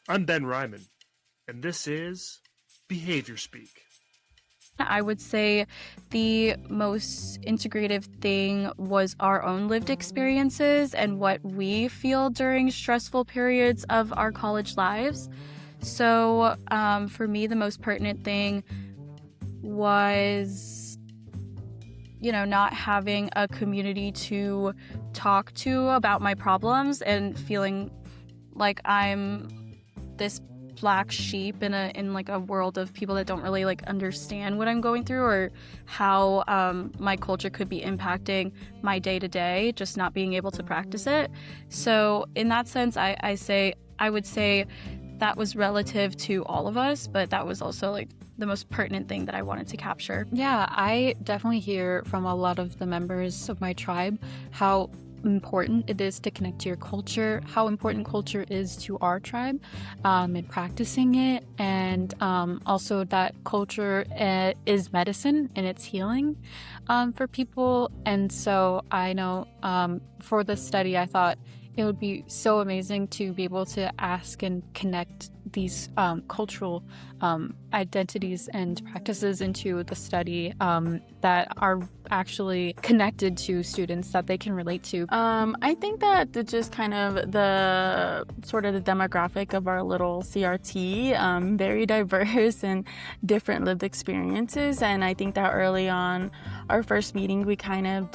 I'm Ben Ryman, and this is Behaviour Speak. I would say the most integrative thing was our own lived experiences and what we feel during stressful periods of our college lives. So for me, the most pertinent thing was, not having a community to talk to about my problems and feeling like I'm this black sheep in a world of people that don't really understand what I'm going through or how my culture could be impacting my day to day, just not being able to practice it. So in that sense, I would say that was relative to all of us, but that was also the most pertinent thing that I wanted to capture. Yeah, I definitely hear from a lot of the members of my tribe how important it is to connect to your culture, how important culture is to our tribe, and practicing it, and also that culture is medicine and it's healing for people. And so I know for the study, I thought it would be so amazing to be able to ask and connect these cultural identities and practices into the study that are actually connected to students that they can relate to. I think that it's just kind of the demographic of our little CRT, very diverse and different lived experiences. And I think that early on, our first meeting, we kind of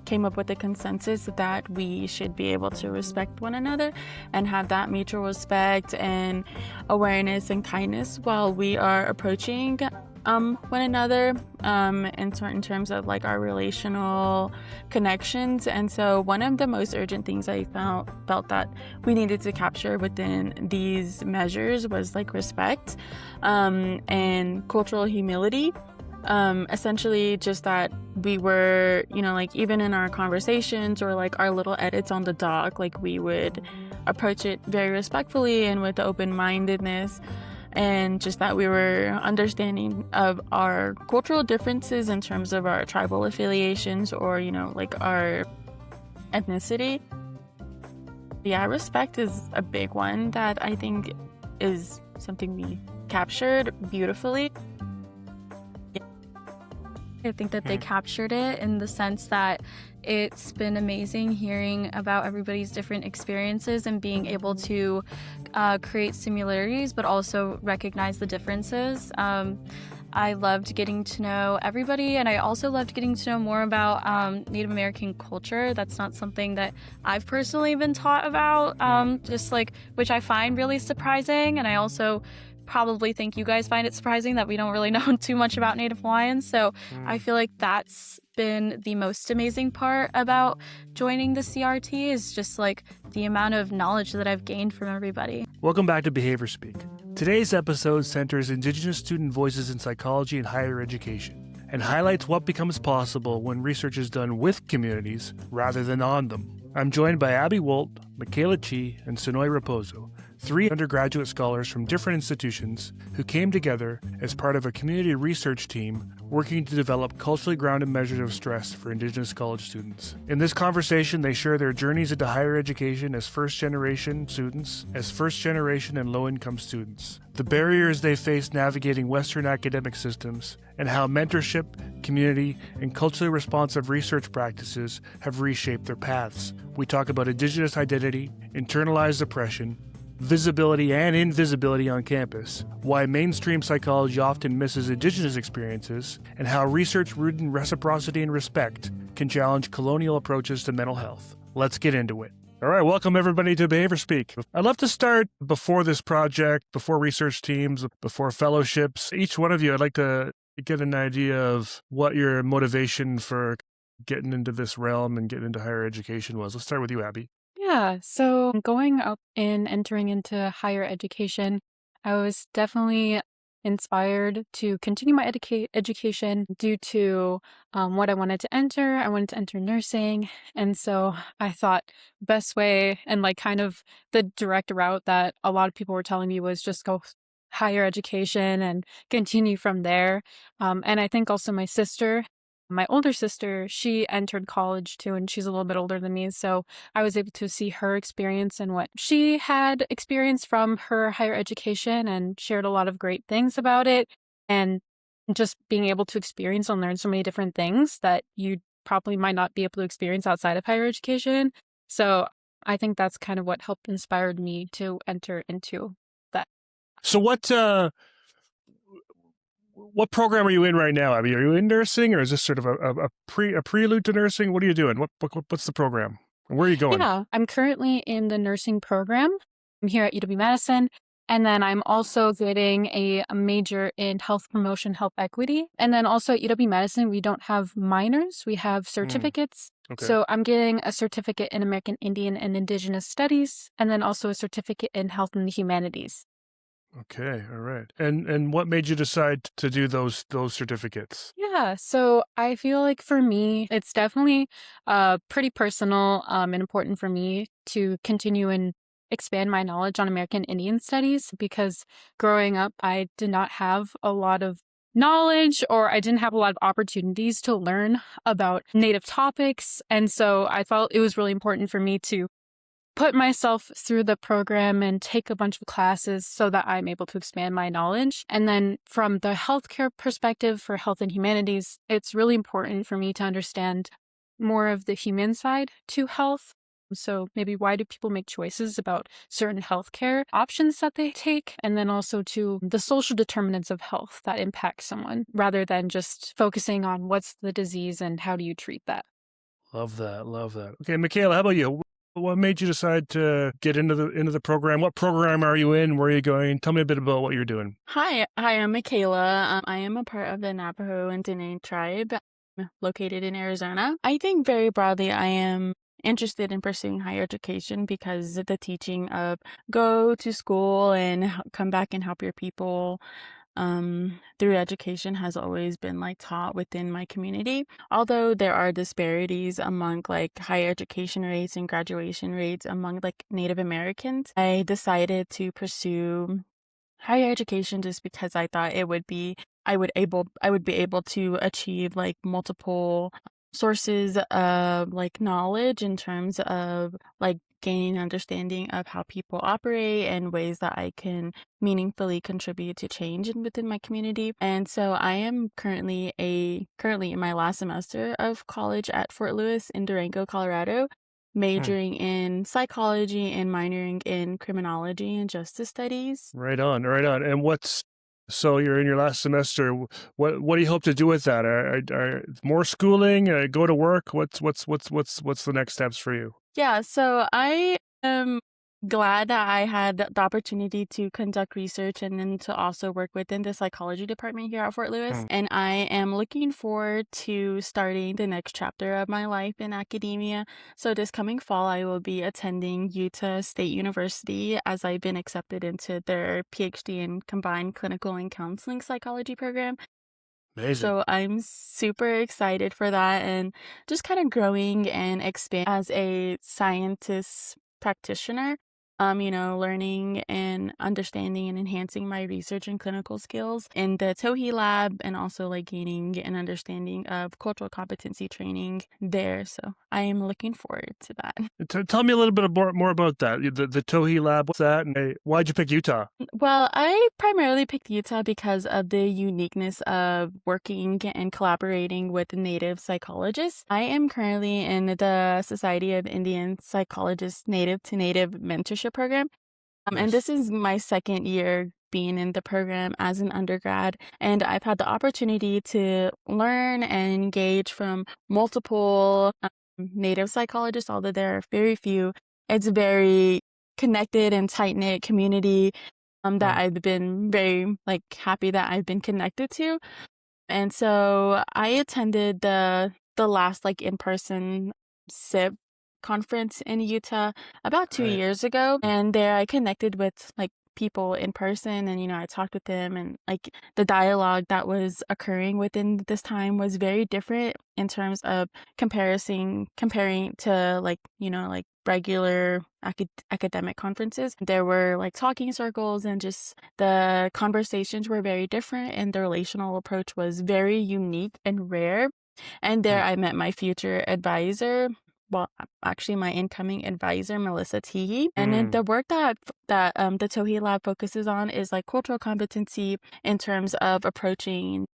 came up with a consensus that we should be able to respect one another and have that mutual respect and awareness and kindness while we are approaching one another in certain terms of our relational connections. And so one of the most urgent things I felt that we needed to capture within these measures was respect and cultural humility. Essentially just that we were, even in our conversations or our little edits on the doc, we would approach it very respectfully and with open-mindedness, and just that we were understanding of our cultural differences in terms of our tribal affiliations or, our ethnicity. Yeah, respect is a big one that I think is something we captured beautifully. I think that they captured it in the sense that it's been amazing hearing about everybody's different experiences and being able to create similarities, but also recognize the differences. I loved getting to know everybody, and I also loved getting to know more about Native American culture. That's not something that I've personally been taught about, which I find really surprising, and I also probably think you guys find it surprising that we don't really know too much about Native Hawaiians. So I feel like that's been the most amazing part about joining the CRT is just the amount of knowledge that I've gained from everybody. Welcome back to Behaviour Speak. Today's episode centers Indigenous student voices in psychology and higher education and highlights what becomes possible when research is done with communities rather than on them. I'm joined by Abbey Woldt, Mikala Chee, and Sanoe Rapozo, 3 undergraduate scholars from different institutions who came together as part of a community research team working to develop culturally grounded measures of stress for Indigenous college students. In this conversation, they share their journeys into higher education as first-generation students, as first-generation and low-income students, the barriers they face navigating Western academic systems, and how mentorship, community, and culturally responsive research practices have reshaped their paths. We talk about Indigenous identity, internalized oppression, visibility and invisibility on campus, why mainstream psychology often misses Indigenous experiences, and how research rooted in reciprocity and respect can challenge colonial approaches to mental health. Let's get into it. All right, welcome everybody to Behaviour Speak. I'd love to start before this project, before research teams, before fellowships. Each one of you, I'd like to get an idea of what your motivation for getting into this realm and getting into higher education was. Let's start with you, Abby. Yeah, so going up and entering into higher education, I was definitely inspired to continue my education due to what I wanted to enter. I wanted to enter nursing. And so I thought best way and kind of the direct route that a lot of people were telling me was just go higher education and continue from there. And I think also my sister my older sister, she entered college too, and she's a little bit older than me. So I was able to see her experience and what she had experienced from her higher education and shared a lot of great things about it. And just being able to experience and learn so many different things that you probably might not be able to experience outside of higher education. So I think that's kind of what helped inspired me to enter into that. So what program are you in right now, Abby? Are you in nursing, or is this sort of a prelude to nursing? What are you doing? What's the program? And where are you going? Yeah, I'm currently in the nursing program. I'm here at UW-Madison. And then I'm also getting a major in health promotion, health equity. And then also at UW-Madison, we don't have minors, we have certificates. Okay. So I'm getting a certificate in American Indian and Indigenous Studies, and then also a certificate in health and the humanities. Okay, all right. And what made you decide to do those certificates? Yeah, so I feel like for me, it's definitely pretty personal and important for me to continue and expand my knowledge on American Indian studies, because growing up, I did not have a lot of knowledge, or I didn't have a lot of opportunities to learn about Native topics. And so I felt it was really important for me to put myself through the program and take a bunch of classes so that I'm able to expand my knowledge. And then from the healthcare perspective for health and humanities, it's really important for me to understand more of the human side to health. So maybe why do people make choices about certain healthcare options that they take? And then also to the social determinants of health that impact someone, rather than just focusing on what's the disease and how do you treat that. Love that. Okay, Mikala, how about you? What made you decide to get into the program? What program are you in? Where are you going? Tell me a bit about what you're doing. Hi, I'm Mikala. I am a part of the Navajo and Diné tribe located in Arizona. I think very broadly, I am interested in pursuing higher education because the teaching of go to school and come back and help your people through education has always been like taught within my community. Although there are disparities among like higher education rates and graduation rates among like Native Americans, I decided to pursue higher education just because I thought I would be able to achieve like multiple sources of like knowledge in terms of like gaining understanding of how people operate and ways that I can meaningfully contribute to change within my community. And so I am currently in my last semester of college at Fort Lewis in Durango, Colorado, majoring in psychology and minoring in criminology and justice studies. Right on. And so you're in your last semester. What do you hope to do with that? Are more schooling? Go to work? What's the next steps for you? Yeah, so I am glad that I had the opportunity to conduct research and then to also work within the psychology department here at Fort Lewis. And I am looking forward to starting the next chapter of my life in academia. So this coming fall, I will be attending Utah State University as I've been accepted into their PhD in combined clinical and counseling psychology program. Amazing. So I'm super excited for that and just kind of growing and expand as a scientist practitioner, learning and understanding and enhancing my research and clinical skills in the Tohi lab, and also like gaining an understanding of cultural competency training there. So I am looking forward to that. Tell me a little bit more about that. The Tohi lab, what's that? And why'd you pick Utah? Well, I primarily picked Utah because of the uniqueness of working and collaborating with Native psychologists. I am currently in the Society of Indian Psychologists Native to Native mentorship program. Nice. And this is my second year being in the program as an undergrad, and I've had the opportunity to learn and engage from multiple Native psychologists, although there are very few. It's a very connected and tight-knit community that I've been very happy that I've been connected to. And so I attended the last in-person SIP conference in Utah about 2 years ago, and there I connected with people in person, and I talked with them, and the dialogue that was occurring within this time was very different in terms of comparing to regular academic conferences. There were talking circles, and just the conversations were very different, and the relational approach was very unique and rare. And there Mm. I met my future advisor. Well, actually, my incoming advisor, Melissa Teehee. And then the work that the Tohi lab focuses on is like cultural competency in terms of approaching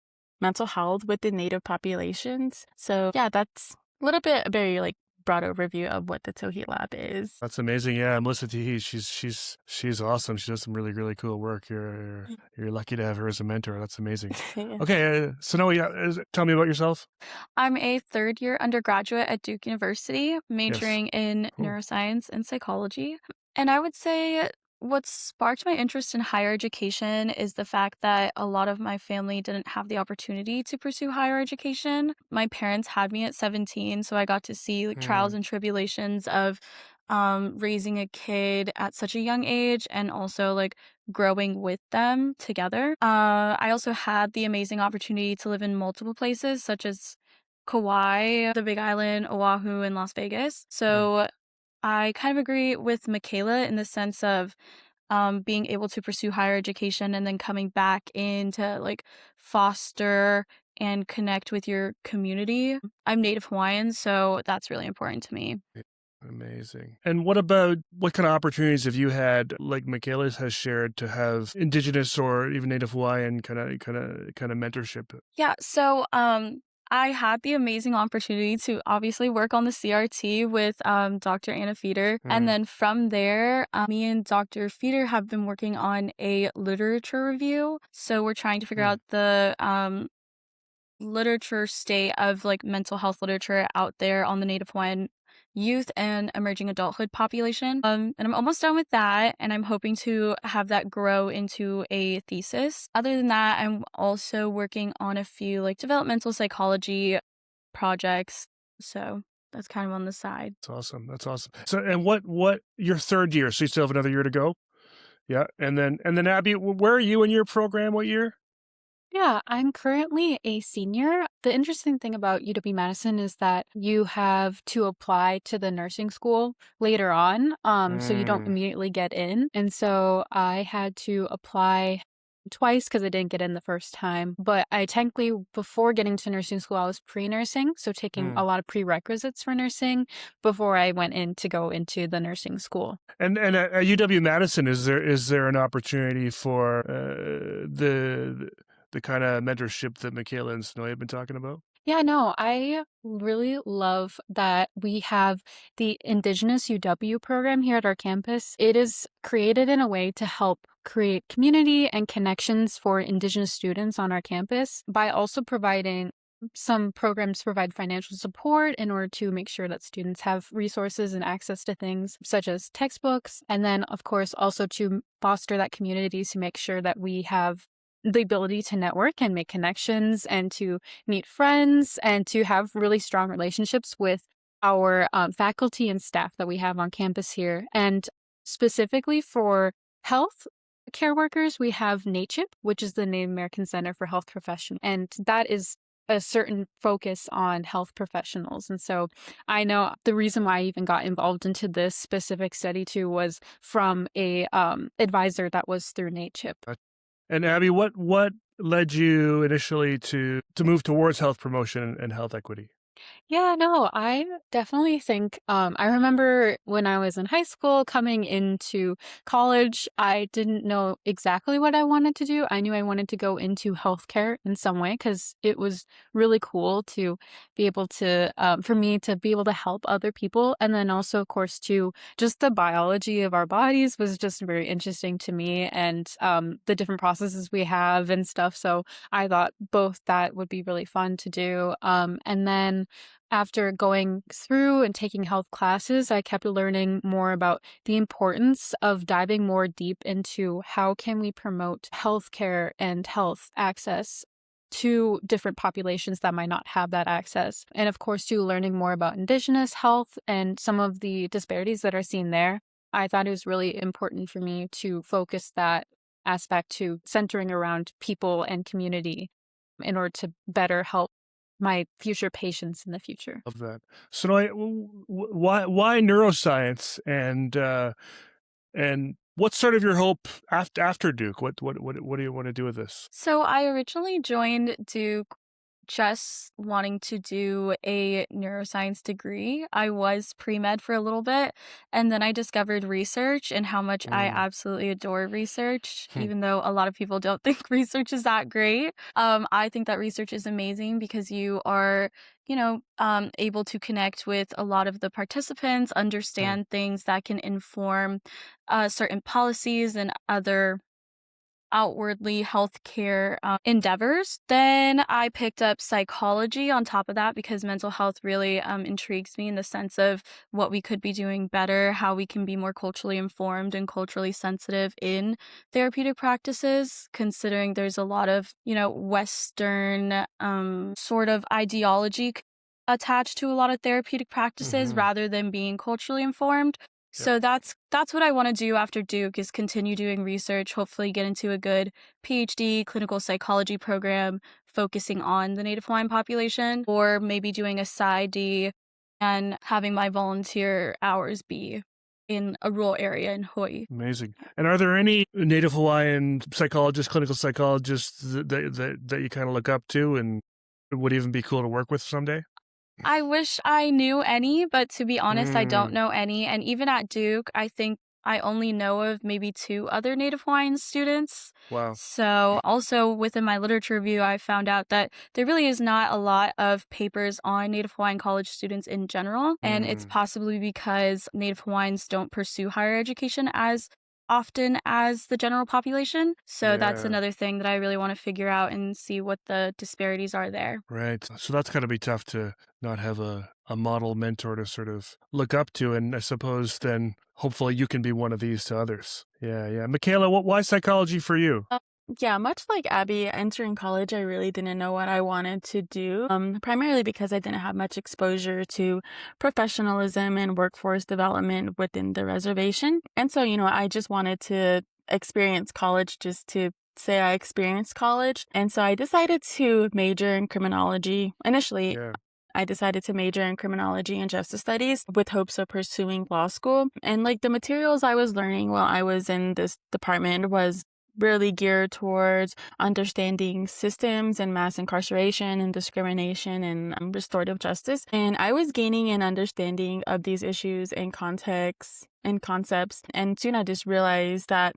mental health within Native populations. So yeah, that's a little bit a very like broad overview of what the Tohi lab is. That's amazing. Yeah, Melissa Teehee, she's awesome. She does some really, really cool work. You're lucky to have her as a mentor. That's amazing. Yeah. Okay, Sanoe, tell me about yourself. I'm a third-year undergraduate at Duke University, majoring in Cool. neuroscience and psychology. And I would say what sparked my interest in higher education is the fact that a lot of my family didn't have the opportunity to pursue higher education. My parents had me at 17, so I got to see like trials and tribulations of raising a kid at such a young age and also like growing with them together. I also had the amazing opportunity to live in multiple places, such as Kauai, the Big Island, Oahu, and Las Vegas. So I kind of agree with Mikala in the sense of being able to pursue higher education and then coming back in to like foster and connect with your community. I'm Native Hawaiian, so that's really important to me. Amazing. And what kind of opportunities have you had, like Michaela has shared, to have Indigenous or even Native Hawaiian kind of mentorship? Yeah, so I had the amazing opportunity to obviously work on the CRT with Dr. Anna Fetter. And then from there, me and Dr. Fetter have been working on a literature review. So we're trying to figure out the literature state of like mental health literature out there on the Native Hawaiian youth and emerging adulthood population. And I'm almost done with that, and I'm hoping to have that grow into a thesis. Other than that, I'm also working on a few like developmental psychology projects. So that's kind of on the side. That's awesome. So, and what your third year? So you still have another year to go. Yeah, and then Abby, where are you in your program? What year? Yeah, I'm currently a senior. The interesting thing about UW-Madison is that you have to apply to the nursing school later on, so you don't immediately get in. And so I had to apply twice because I didn't get in the first time. But I technically, before getting to nursing school, I was pre-nursing, so taking a lot of prerequisites for nursing before I went in to go into the nursing school. And at UW-Madison, is there an opportunity for the kind of mentorship that Mikala and Sanoe have been talking about? Yeah, no, I really love that we have the Indigenous UW program here at our campus. It is created in a way to help create community and connections for Indigenous students on our campus by also providing some programs provide financial support in order to make sure that students have resources and access to things such as textbooks. And then, of course, also to foster that community to make sure that we have the ability to network and make connections and to meet friends and to have really strong relationships with our faculty and staff that we have on campus here. And specifically for health care workers, we have NACHIP, which is the Native American Center for Health Professionals. And that is a certain focus on health professionals. And so I know the reason why I even got involved into this specific study too was from a advisor that was through NACHIP. And Abby, what led you initially to move towards health promotion and health equity? Yeah, no, I definitely think I remember when I was in high school coming into college, I didn't know exactly what I wanted to do. I knew I wanted to go into healthcare in some way because it was really cool to be able to, for me to be able to help other people. And then also, of course, to just the biology of our bodies was just very interesting to me and the different processes we have and stuff. So I thought both that would be really fun to do. And then after going through and taking health classes, I kept learning more about the importance of diving more deep into how can we promote healthcare and health access to different populations that might not have that access. And of course, too, learning more about Indigenous health and some of the disparities that are seen there. I thought it was really important for me to focus that aspect to centering around people and community in order to better help my future patients in the future. Love that. So why neuroscience and what's sort of your hope after Duke? What do you want to do with this? So I originally joined Duke just wanting to do a neuroscience degree. I was pre-med for a little bit, and then I discovered research and how much I absolutely adore research, even though a lot of people don't think research is that great. I think that research is amazing because you are, able to connect with a lot of the participants, understand things that can inform certain policies and other outwardly healthcare endeavors. Then I picked up psychology on top of that because mental health really intrigues me in the sense of what we could be doing better, how we can be more culturally informed and culturally sensitive in therapeutic practices, considering there's a lot of, Western sort of ideology attached to a lot of therapeutic practices rather than being culturally informed. So that's what I want to do after Duke is continue doing research, hopefully get into a good PhD clinical psychology program focusing on the Native Hawaiian population, or maybe doing a PsyD and having my volunteer hours be in a rural area in Hawaii. Amazing. And are there any Native Hawaiian psychologists, clinical psychologists that you kind of look up to and would even be cool to work with someday? I wish I knew any, but to be honest, I don't know any. And even at Duke, I think I only know of maybe 2 other Native Hawaiian students. Wow. So also within my literature review, I found out that there really is not a lot of papers on Native Hawaiian college students in general. And it's possibly because Native Hawaiians don't pursue higher education as often as the general population. So that's another thing that I really want to figure out and see what the disparities are there. Right. So that's got to be tough to not have a model mentor to sort of look up to. And I suppose then hopefully you can be one of these to others. Yeah. Mikala, why psychology for you? Yeah, much like Abby, entering college, I really didn't know what I wanted to do, primarily because I didn't have much exposure to professionalism and workforce development within the reservation. And so, I just wanted to experience college just to say I experienced college. And so I decided to major in criminology. Initially, I decided to major in criminology and justice studies with hopes of pursuing law school. And the materials I was learning while I was in this department was really geared towards understanding systems and mass incarceration and discrimination and restorative justice. And I was gaining an understanding of these issues and contexts and concepts. And soon I just realized that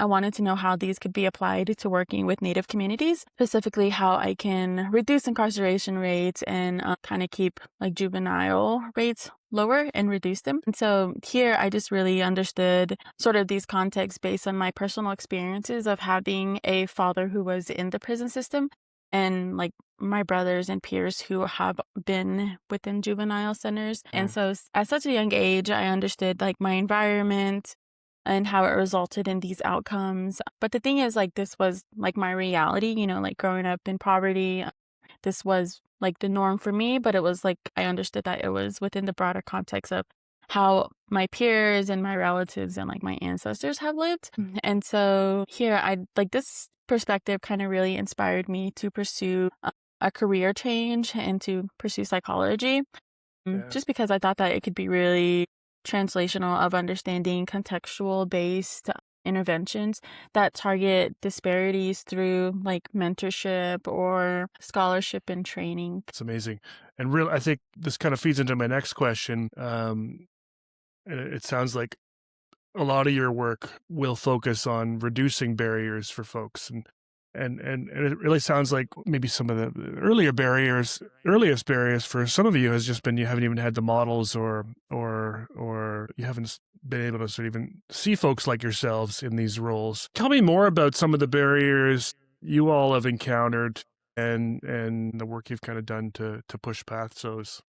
I wanted to know how these could be applied to working with Native communities, specifically how I can reduce incarceration rates and kind of keep juvenile rates lower and reduce them. And so here I just really understood sort of these contexts based on my personal experiences of having a father who was in the prison system and my brothers and peers who have been within juvenile centers. And so at such a young age, I understood my environment and how it resulted in these outcomes. But the thing is, this was my reality, growing up in poverty. This was the norm for me, but it was I understood that it was within the broader context of how my peers and my relatives and my ancestors have lived. And so here I this perspective kind of really inspired me to pursue a career change and to pursue psychology, just because I thought that it could be really translational of understanding contextual based interventions that target disparities through mentorship or scholarship and training. It's amazing. And I think this kind of feeds into my next question. And it sounds like a lot of your work will focus on reducing barriers for folks. And it really sounds like maybe some of the earliest barriers for some of you has just been you haven't even had the models or you haven't been able to sort of even see folks like yourselves in these roles. Tell me more about some of the barriers you all have encountered and the work you've kind of done to push past those.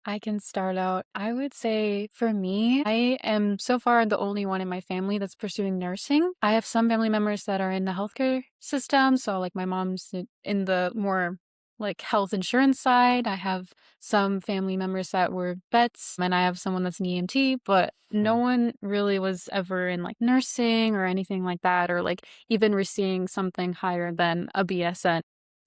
I can start out. I would say for me, I am so far the only one in my family that's pursuing nursing. I have some family members that are in the healthcare system. So my mom's in the more health insurance side. I have some family members that were vets and I have someone that's an EMT, but no one really was ever in nursing or anything like that, or even receiving something higher than a BSN.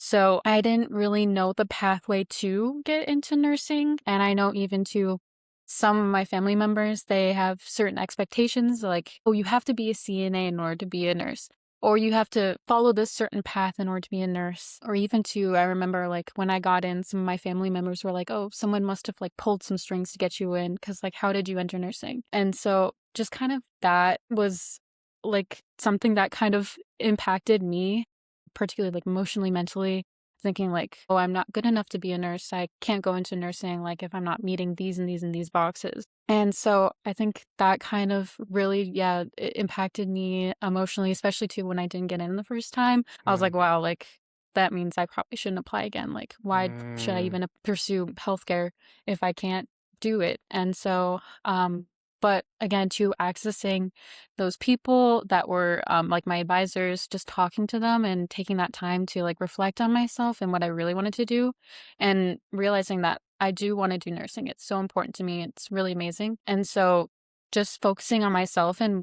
So I didn't really know the pathway to get into nursing. And I know even to some of my family members, they have certain expectations oh, you have to be a CNA in order to be a nurse. or you have to follow this certain path in order to be a nurse. Or even I remember like when I got in, some of my family members were like, oh, someone must have like pulled some strings to get you in, because like, how did you enter nursing? And so just kind of that was like something that kind of impacted me, particularly like emotionally, mentally, thinking like, oh, I'm not good enough to be a nurse. I can't go into nursing like if I'm not meeting these and these and these boxes. And so I think that kind of really, it impacted me emotionally, especially too when I didn't get in the first time. I was like, wow, like that means I probably shouldn't apply again. Like, why should I even pursue healthcare if I can't do it? And so, but again, to accessing those people that were like my advisors, just talking to them and taking that time to like reflect on myself and what I really wanted to do, and realizing that I do want to do nursing. It's so important to me. It's really amazing. And so just focusing on myself and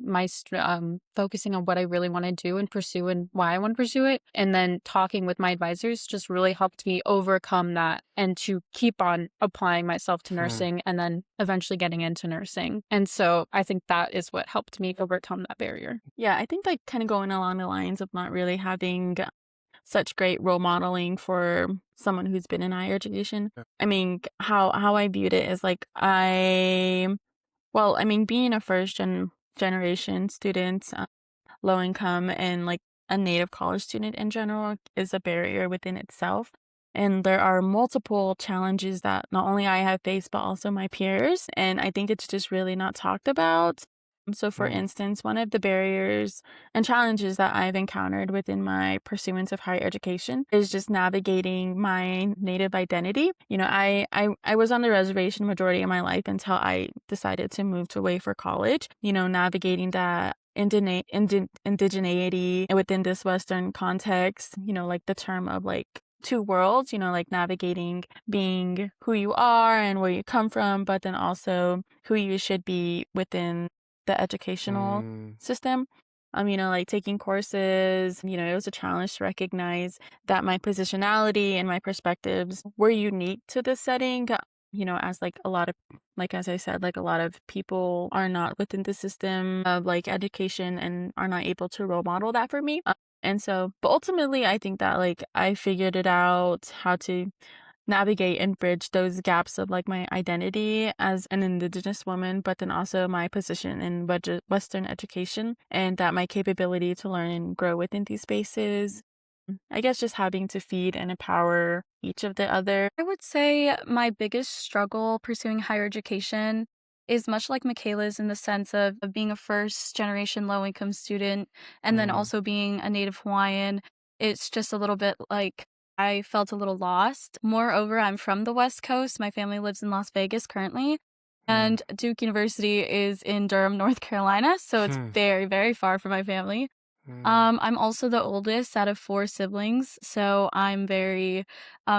focusing on what I really want to do and pursue and why I want to pursue it. And then talking with my advisors just really helped me overcome that and to keep on applying myself to nursing and then eventually getting into nursing. And so I think that is what helped me overcome that barrier. Yeah, I think like kind of going along the lines of not really having such great role modeling for someone who's been in higher education. I mean, how I viewed it is like being a first generation student, low income, and like a native college student in general is a barrier within itself. And there are multiple challenges that not only I have faced, but also my peers. And I think it's just really not talked about. So, for instance, one of the barriers and challenges that I've encountered within my pursuance of higher education is just navigating my Native identity. You know, I was on the reservation majority of my life until I decided to move away for college. You know, navigating that indigeneity within this Western context, you know, like the term of like two worlds, you know, like navigating being who you are and where you come from, but then also who you should be within the educational system. You know, like taking courses, you know, it was a challenge to recognize that my positionality and my perspectives were unique to this setting, you know, as like a lot of, like, as I said, like a lot of people are not within the system of like education and are not able to role model that for me. And so, but ultimately, I think that like I figured it out how to navigate and bridge those gaps of like my identity as an Indigenous woman, but then also my position in Western education, and that my capability to learn and grow within these spaces. I guess just having to feed and empower each of the other. I would say my biggest struggle pursuing higher education is much like Mikala's, in the sense of being a first generation low income student and then also being a Native Hawaiian. It's just a little bit like I felt a little lost. Moreover, I'm from the West Coast. My family lives in Las Vegas currently, and Duke University is in Durham, North Carolina, so it's very, very far from my family. I'm also the oldest out of 4 siblings, so I'm very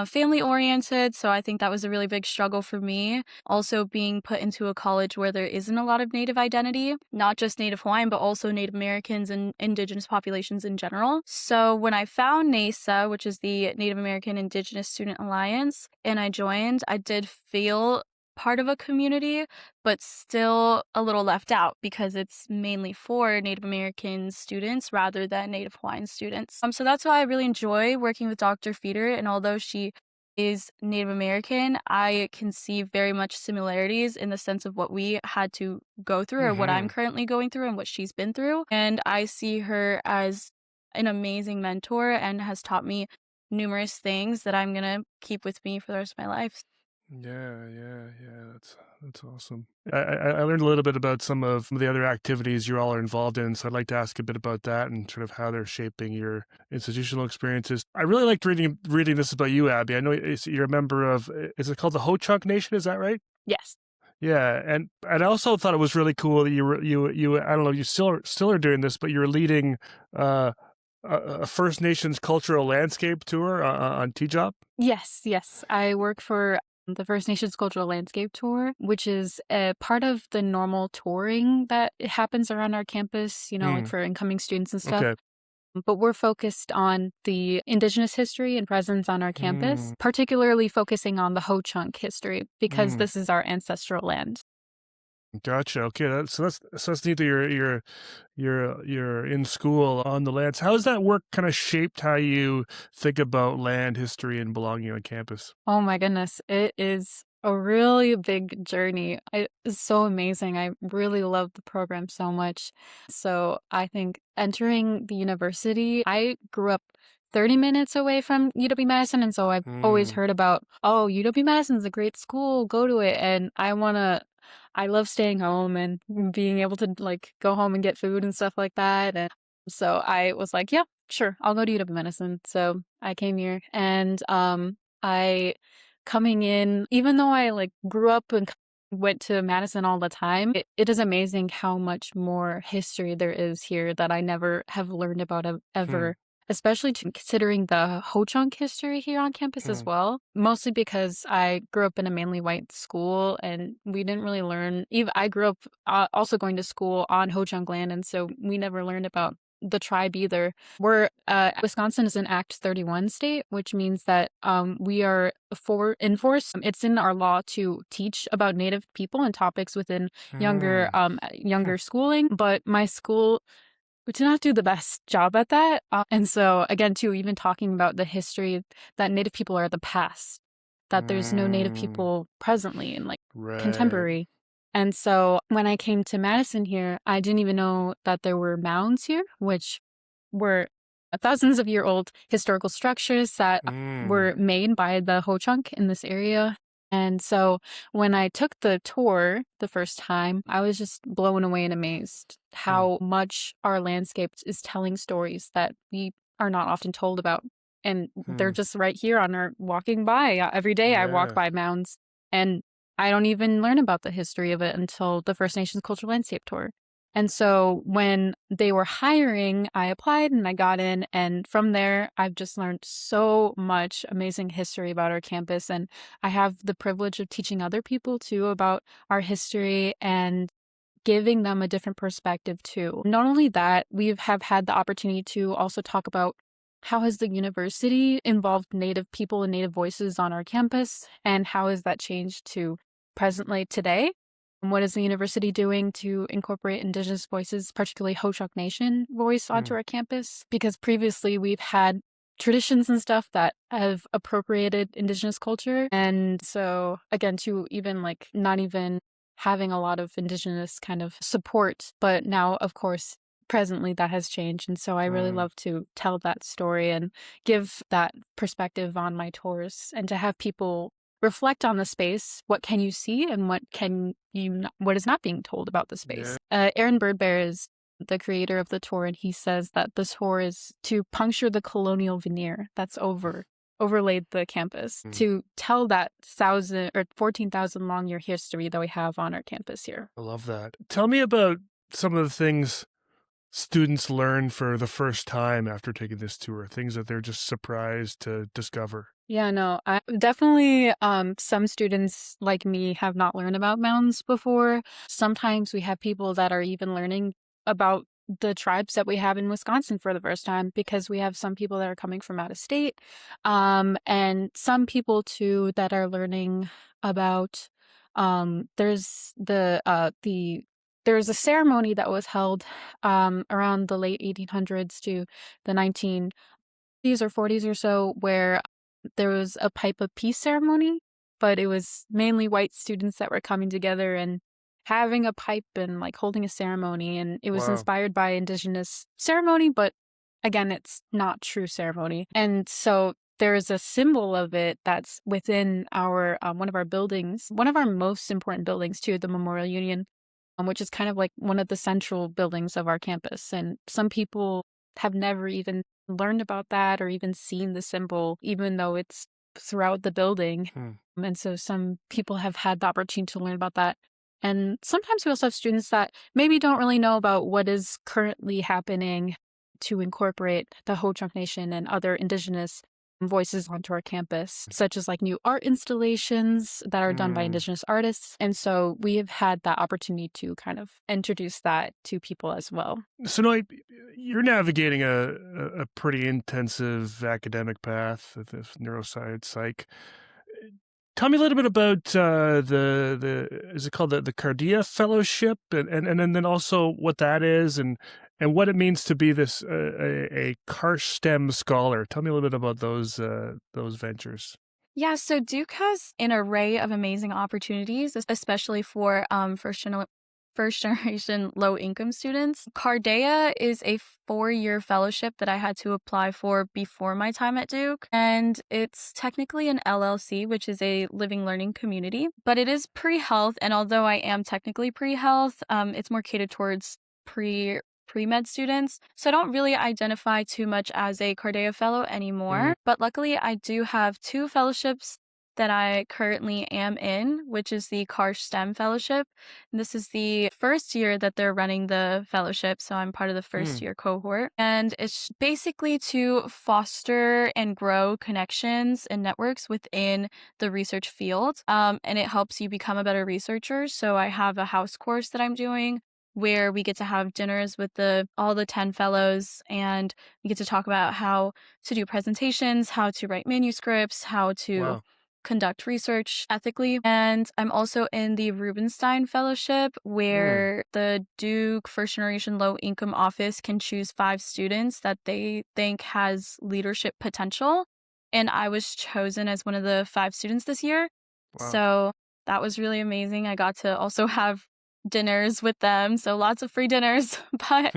family oriented. So I think that was a really big struggle for me. Also being put into a college where there isn't a lot of Native identity, not just Native Hawaiian, but also Native Americans and Indigenous populations in general. So when I found NASA, which is the Native American Indigenous Student Alliance, and I joined, I did feel part of a community, but still a little left out because it's mainly for Native American students rather than Native Hawaiian students. So that's why I really enjoy working with Dr. Fetter, and although she is Native American, I can see very much similarities in the sense of what we had to go through or what I'm currently going through and what she's been through. And I see her as an amazing mentor and has taught me numerous things that I'm going to keep with me for the rest of my life. Yeah. That's awesome. I learned a little bit about some of the other activities you all are involved in, so I'd like to ask a bit about that and sort of how they're shaping your institutional experiences. I really liked reading this about you, Abby. I know you're a member of, is it called the Ho-Chunk Nation? Is that right? Yes. Yeah, and I also thought it was really cool that you I don't know, you still are doing this, but you're leading a First Nations cultural landscape tour on T-Job. Yes. I work for the First Nations Cultural Landscape Tour, which is a part of the normal touring that happens around our campus, you know, like for incoming students and stuff. Okay. But we're focused on the Indigenous history and presence on our campus, particularly focusing on the Ho-Chunk history, because this is our ancestral land. Gotcha. Okay, that's neat that you're in school on the lands. How has that work kind of shaped how you think about land history and belonging on campus? Oh my goodness, it is a really big journey. It's so amazing. I really love the program so much. So I think entering the university, I grew up 30 minutes away from UW-Madison, and so I've always Mm, heard about, oh, UW-Madison's a great school, go to it. And I love staying home and being able to like go home and get food and stuff like that. And so I was like, yeah, sure, I'll go to UW-Madison. So I came here and I coming in, even though I like grew up and went to Madison all the time, it is amazing how much more history there is here that I never have learned about hmm, ever. Especially considering the Ho-Chunk history here on campus as hmm. well. Mostly because I grew up in a mainly white school and we didn't really learn. Even I grew up also going to school on Ho-Chunk land, and so we never learned about the tribe either. Wisconsin is an Act 31 state, which means that we are enforced. It's in our law to teach about Native people and topics within Mm, hmm. younger schooling. But my school, we did not do the best job at that. And so, again, too, even talking about the history that Native people are the past, that there's no Native Mm, people presently and like right. contemporary. And so, when I came to Madison here, I didn't even know that there were mounds here, which were thousands of year old historical structures that Mm, were made by the Ho-Chunk in this area. And so when I took the tour the first time, I was just blown away and amazed hmm, how much our landscape is telling stories that we are not often told about. And they're hmm. just right here on our walking by. Every day I walk Yeah. by mounds and I don't even learn about the history of it until the First Nations Cultural Landscape Tour. And so when they were hiring, I applied and I got in. And from there, I've just learned so much amazing history about our campus. And I have the privilege of teaching other people too about our history and giving them a different perspective too. Not only that, we have had the opportunity to also talk about how has the university involved Native people and Native voices on our campus, and how has that changed to presently today? And what is the university doing to incorporate Indigenous voices, particularly Ho-Chunk Nation voice, Hmm. onto our campus? Because previously we've had traditions and stuff that have appropriated Indigenous culture. And so, again, to even like not even having a lot of Indigenous kind of support. But now, of course, presently that has changed. And so I really Hmm. love to tell that story and give that perspective on my tours and to have people reflect on the space. What can you see and what is not being told about the Yeah. space? Aaron Birdbear is the creator of the tour, and he says that the tour is to puncture the colonial veneer that's overlaid the campus Hmm. to tell that 14,000 long year history that we have on our campus here. I love that. Tell me about some of the things students learn for the first time after taking this tour, things that they're just surprised to discover. Yeah, no, I definitely some students like me have not learned about mountains before. Sometimes we have people that are even learning about the tribes that we have in Wisconsin for the first time because we have some people that are coming from out of state. And some people too that are learning about there's there's a ceremony that was held around the late 1800s to the 1930s or 40s or so, where there was a pipe of peace ceremony, but it was mainly white students that were coming together and having a pipe and like holding a ceremony. And it was Wow. inspired by Indigenous ceremony, but again, it's not true ceremony. And so there is a symbol of it that's within our one of our buildings, one of our most important buildings too, the Memorial Union, which is kind of like one of the central buildings of our campus. And some people have never even learned about that or even seen the symbol, even though it's throughout the building. Hmm. And so some people have had the opportunity to learn about that. And sometimes we also have students that maybe don't really know about what is currently happening to incorporate the Ho-Chunk Nation and other Indigenous voices onto our campus, such as like new art installations that are done by Hmm. Indigenous artists. And so we have had that opportunity to kind of introduce that to people as well. So, no, you're navigating a pretty intensive academic path with this neuroscience psych. Tell me a little bit about the is it called the Cardia Fellowship, and then also what that is, and what it means to be this a Karsh STEM scholar. Tell me a little bit about those ventures. Yeah, so Duke has an array of amazing opportunities, especially for first generation low income students. Cardea is a 4-year fellowship that I had to apply for before my time at Duke, and it's technically an LLC, which is a living learning community, but it is pre-health, and although I am technically pre-health, it's more catered towards pre-med students. So I don't really identify too much as a Cardea fellow anymore, but luckily I do have 2 fellowships that I currently am in, which is the Karsh STEM Fellowship. And this is the first year that they're running the fellowship, so I'm part of the first year cohort. And it's basically to foster and grow connections and networks within the research field, and it helps you become a better researcher. So I have a house course that I'm doing where we get to have dinners with all the 10 fellows, and we get to talk about how to do presentations, how to write manuscripts, how to conduct research ethically. And I'm also in the Rubenstein Fellowship, where the Duke First Generation Low Income Office can choose 5 students that they think has leadership potential. And I was chosen as one of the 5 students this year. Wow. So that was really amazing. I got to also have dinners with them, so lots of free dinners. But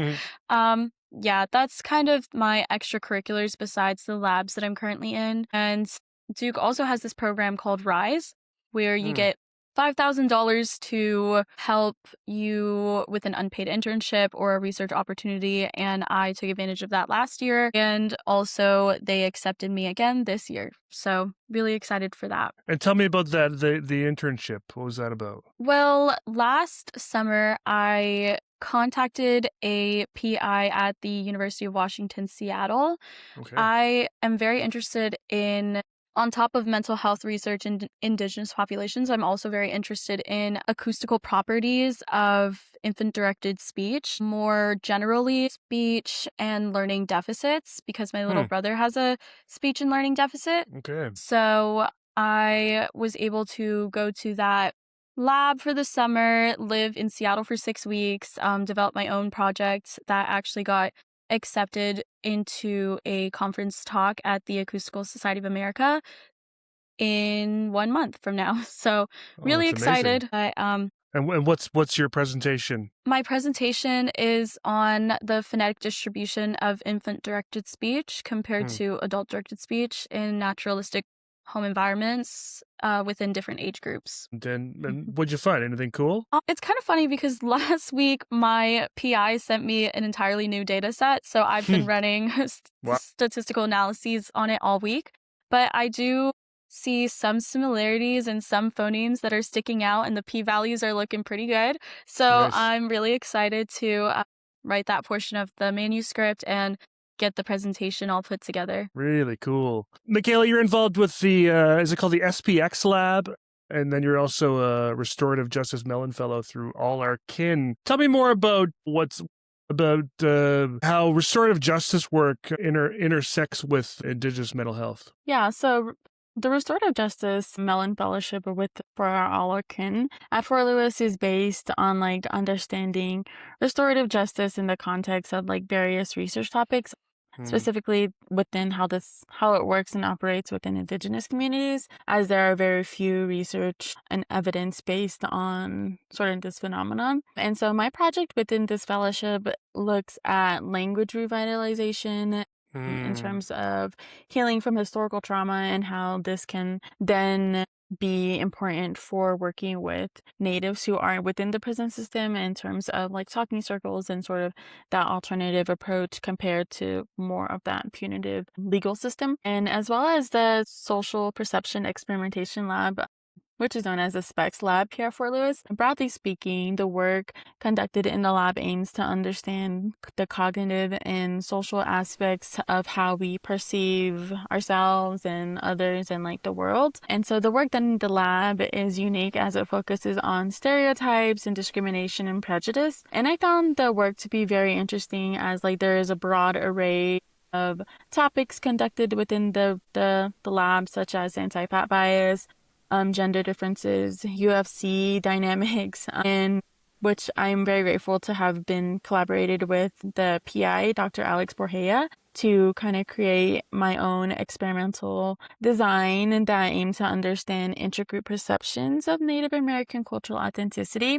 yeah, that's kind of my extracurriculars besides the labs that I'm currently in. And Duke also has this program called Rise, where you get $5,000 to help you with an unpaid internship or a research opportunity, and I took advantage of that last year, and also they accepted me again this year. So really excited for that. And tell me about that, the internship. What was that about? Well, last summer I contacted a PI at the University of Washington, Seattle. Okay. I am very interested in, on top of mental health research in Indigenous populations, I'm also very interested in acoustical properties of infant-directed speech, more generally speech and learning deficits, because my little brother has a speech and learning deficit. Okay. So I was able to go to that lab for the summer, live in Seattle for 6 weeks, develop my own project that actually got accepted into a conference talk at the Acoustical Society of America in 1 month from now. So really excited. And what's your presentation? My presentation is on the phonetic distribution of infant-directed speech compared to adult-directed speech in naturalistic home environments within different age groups. And what'd you find? Anything cool? It's kind of funny because last week my PI sent me an entirely new data set, so I've been running statistical analyses on it all week. But I do see some similarities and some phonemes that are sticking out, and the p-values are looking pretty good. So nice. I'm really excited to write that portion of the manuscript and get the presentation all put together. Really cool. Mikala, you're involved with the, is it called the SPEx lab? And then you're also a Restorative Justice Mellon Fellow through All Our Kin. Tell me more about how restorative justice work intersects with Indigenous mental health. Yeah, so the Restorative Justice Mellon Fellowship for our All Our Kin at Fort Lewis is based on understanding restorative justice in the context of various research topics, specifically within how it works and operates within Indigenous communities, as there are very few research and evidence based on sort of this phenomenon. And so my project within this fellowship looks at language revitalization in terms of healing from historical trauma, and how this can then be important for working with natives who aren't within the prison system in terms of talking circles and sort of that alternative approach compared to more of that punitive legal system. And as well as the Social Perception Experimentation Lab, which is known as the SPEx lab here at Fort Lewis. Broadly speaking, the work conducted in the lab aims to understand the cognitive and social aspects of how we perceive ourselves and others and the world. And so the work done in the lab is unique as it focuses on stereotypes and discrimination and prejudice. And I found the work to be very interesting, as there is a broad array of topics conducted within the lab, such as anti-fat bias, gender differences, UFC dynamics, and which I'm very grateful to have been collaborated with the PI, Dr. Alex Borgea, to kind of create my own experimental design that aims to understand intergroup perceptions of Native American cultural authenticity,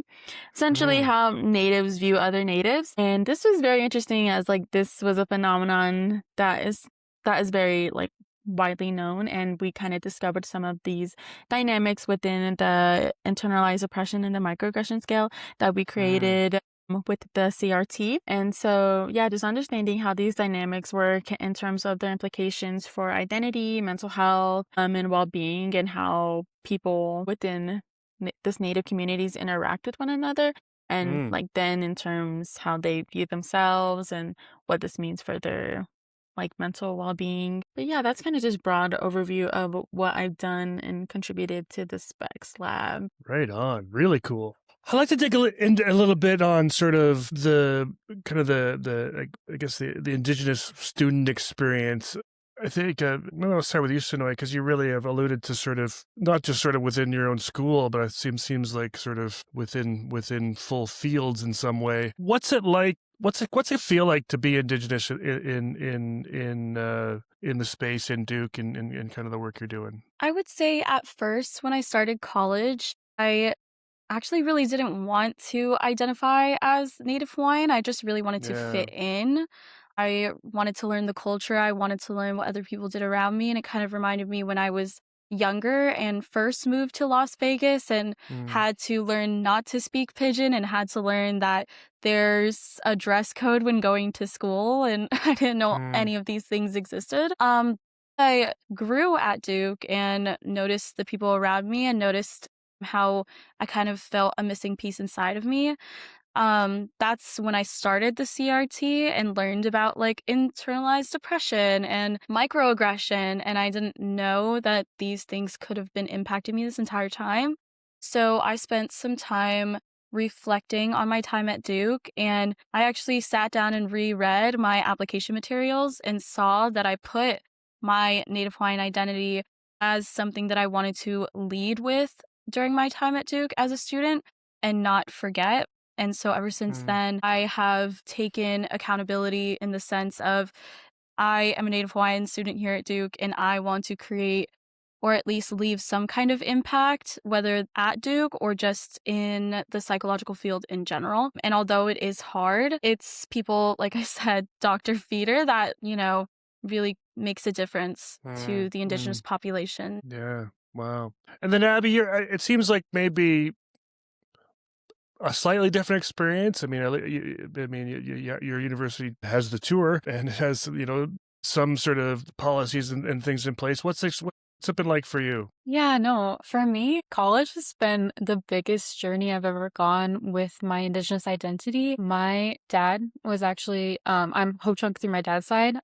essentially how natives view other natives. And this was very interesting, as like this was a phenomenon that is very like widely known, and we kind of discovered some of these dynamics within the internalized oppression and the microaggression scale that we created with the CRT. And so, yeah, just understanding how these dynamics work in terms of their implications for identity, mental health, and well-being, and how people within this Native communities interact with one another. And like then in terms how they view themselves and what this means for their like mental well-being. But yeah, that's kind of just broad overview of what I've done and contributed to the SPEx lab. Right on. Really cool. I'd like to dig into a little bit on sort of the kind of the I guess the Indigenous student experience. I think I'll start with you, Sanoe, because you really have alluded to sort of not just sort of within your own school, but it seems like sort of within full fields in some way. What's it like? What's it feel like to be Indigenous in the space in Duke and kind of the work you're doing? I would say at first when I started college, I actually really didn't want to identify as Native Hawaiian. I just really wanted to fit in. I wanted to learn the culture. I wanted to learn what other people did around me. And it kind of reminded me when I was younger and first moved to Las Vegas and had to learn not to speak Pidgin and had to learn that there's a dress code when going to school. And I didn't know any of these things existed. I grew at Duke and noticed the people around me and noticed how I kind of felt a missing piece inside of me. That's when I started the CRT and learned about like internalized depression and microaggression, and I didn't know that these things could have been impacting me this entire time. So I spent some time reflecting on my time at Duke, and I actually sat down and reread my application materials and saw that I put my Native Hawaiian identity as something that I wanted to lead with during my time at Duke as a student and not forget. And so ever since then, I have taken accountability in the sense of I am a Native Hawaiian student here at Duke, and I want to create or at least leave some kind of impact, whether at Duke or just in the psychological field in general. And although it is hard, it's people, like I said, Dr. Fetter, that, really makes a difference to the Indigenous population. Yeah. Wow. And then Abby, it seems like maybe a slightly different experience. I mean, your university has the tour and it has, some sort of policies and things in place. What's it been like for you? Yeah, no, for me, college has been the biggest journey I've ever gone with my Indigenous identity. My dad was actually, I'm Ho-Chunk through my dad's side,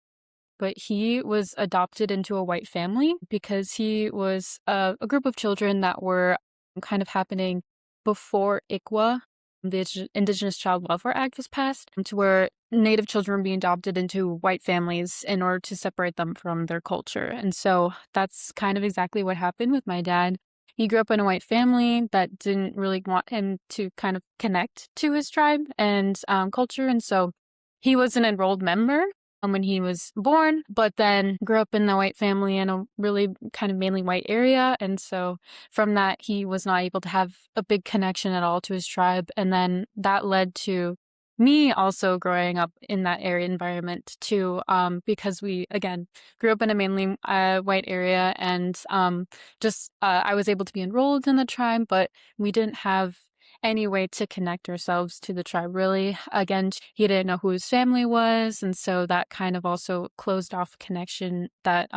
but he was adopted into a white family because he was a group of children that were kind of happening before ICWA, the Indigenous Child Welfare Act, was passed, to where Native children were being adopted into white families in order to separate them from their culture. And so that's kind of exactly what happened with my dad. He grew up in a white family that didn't really want him to kind of connect to his tribe and culture. And so he was an enrolled member when he was born, but then grew up in the white family in a really kind of mainly white area. And so from that, he was not able to have a big connection at all to his tribe. And then that led to me also growing up in that area environment too, because we, again, grew up in a mainly white area, and I was able to be enrolled in the tribe, but we didn't have any way to connect ourselves to the tribe, really. Again, he didn't know who his family was, and so that kind of also closed off connection that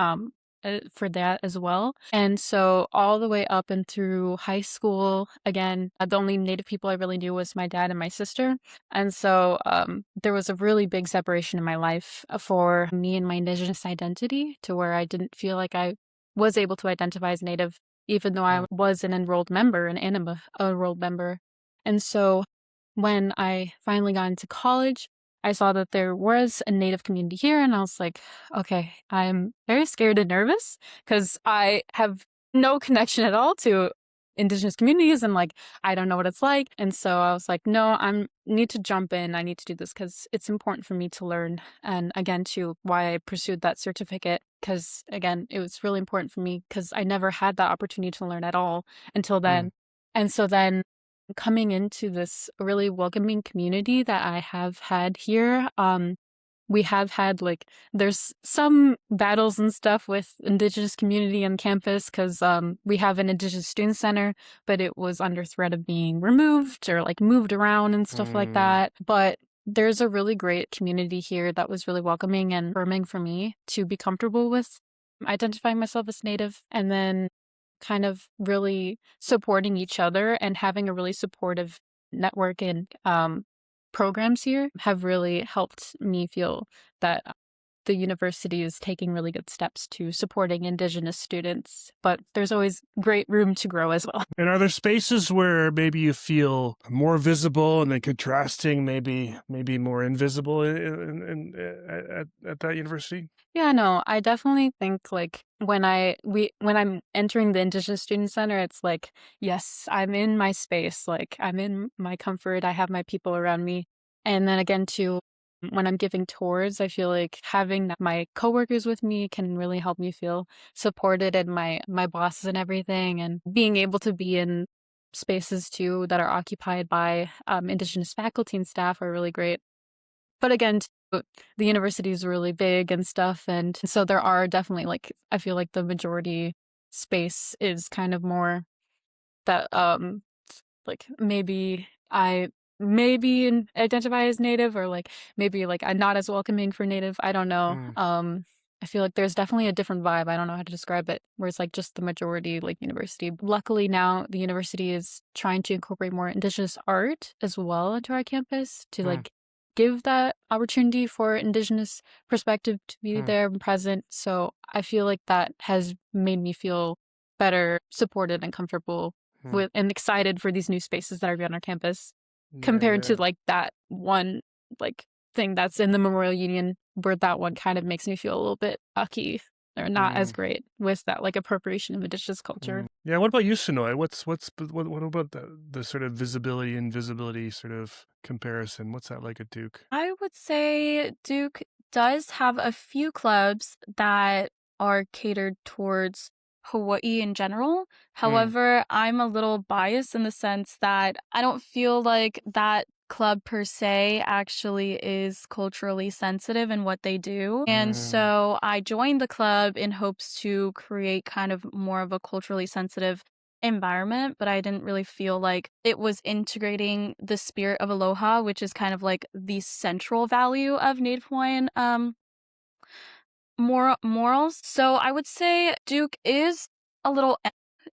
for that as well. And so all the way up and through high school, again, the only Native people I really knew was my dad and my sister. And so there was a really big separation in my life for me and my Indigenous identity, to where I didn't feel like I was able to identify as Native, even though I was an enrolled member, an ANIMA enrolled member. And so when I finally got into college, I saw that there was a Native community here, and I was like, okay, I'm very scared and nervous because I have no connection at all to Indigenous communities, and like I don't know what it's like. And so I was like, no, I need to jump in. I need to do this because it's important for me to learn. And again, to why I pursued that certificate, because again, it was really important for me because I never had that opportunity to learn at all until then. And so then coming into this really welcoming community that I have had here, we have had like there's some battles and stuff with Indigenous community on campus because we have an Indigenous student center, but it was under threat of being removed or like moved around and stuff like that. But there's a really great community here that was really welcoming and affirming for me to be comfortable with identifying myself as Native, and then kind of really supporting each other and having a really supportive network and programs here have really helped me feel that the university is taking really good steps to supporting Indigenous students, but there's always great room to grow as well. And are there spaces where maybe you feel more visible and then contrasting, maybe more invisible at that university? Yeah, no, I definitely think like when I'm entering the Indigenous Student Center, it's like, yes, I'm in my space, like I'm in my comfort, I have my people around me. And then again, too, when I'm giving tours, I feel like having my coworkers with me can really help me feel supported, and my bosses and everything, and being able to be in spaces too that are occupied by Indigenous faculty and staff are really great. But again, the university is really big and stuff, and so there are definitely like I feel like the majority space is kind of more that like maybe I maybe identify as Native, or like maybe like I'm not as welcoming for Native. I don't know. I feel like there's definitely a different vibe. I don't know how to describe it, where it's like just the majority like university. Luckily now the university is trying to incorporate more Indigenous art as well into our campus to like give that opportunity for Indigenous perspective to be there and present. So I feel like that has made me feel better supported and comfortable with and excited for these new spaces that are on our campus compared to like that one like thing that's in the Memorial Union, where that one kind of makes me feel a little bit ucky or not as great with that like appropriation of Indigenous culture. Yeah, what about you, Sanoe? What about the sort of visibility invisibility sort of comparison? What's that like at Duke? I would say Duke does have a few clubs that are catered towards Hawaii in general. However, I'm a little biased in the sense that I don't feel like that club per se actually is culturally sensitive in what they do. And so I joined the club in hopes to create kind of more of a culturally sensitive environment, but I didn't really feel like it was integrating the spirit of aloha, which is kind of like the central value of Native Hawaiian morals. So I would say Duke is a little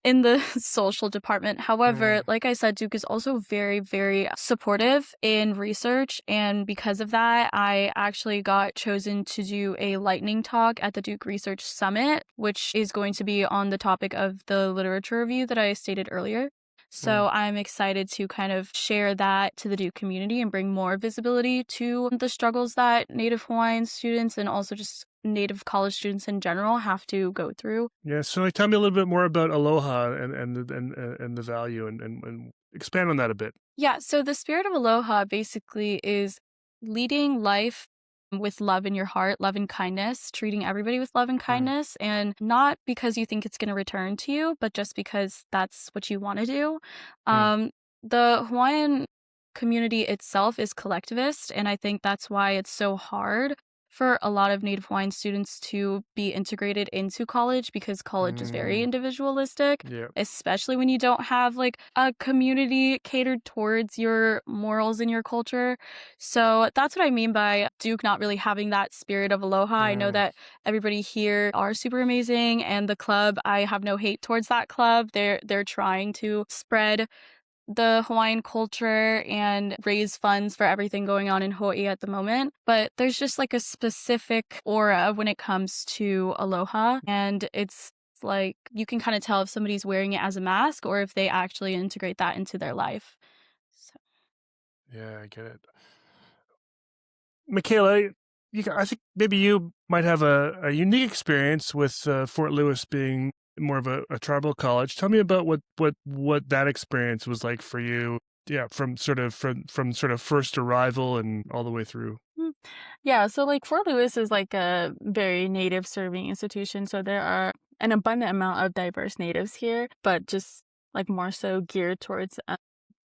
in the social department. However, like I said, Duke is also very, very supportive in research. And because of that, I actually got chosen to do a lightning talk at the Duke Research Summit, which is going to be on the topic of the literature review that I stated earlier. So I'm excited to kind of share that to the Duke community and bring more visibility to the struggles that Native Hawaiian students and also just Native college students in general have to go through. Yeah, so like, tell me a little bit more about aloha and the value and expand on that a bit. Yeah, so the spirit of aloha basically is leading life with love in your heart, love and kindness, treating everybody with love and kindness, and not because you think it's going to return to you, but just because that's what you want to do. The Hawaiian community itself is collectivist, and I think that's why it's so hard for a lot of Native Hawaiian students to be integrated into college, because college is very individualistic, especially when you don't have like a community catered towards your morals and your culture. So that's what I mean by Duke not really having that spirit of aloha. I know that everybody here are super amazing, and the club, I have no hate towards that club. They're trying to spread the Hawaiian culture and raise funds for everything going on in Hawaii at the moment. But there's just like a specific aura when it comes to aloha. And it's like you can kind of tell if somebody's wearing it as a mask or if they actually integrate that into their life. So. Yeah, I get it. Mikala, I think maybe you might have a unique experience with Fort Lewis being more of a tribal college. Tell me about what that experience was like for you. Yeah, from sort of first arrival and all the way through. Yeah, so like Fort Lewis is like a very native serving institution. So there are an abundant amount of diverse natives here, but just like more so geared towards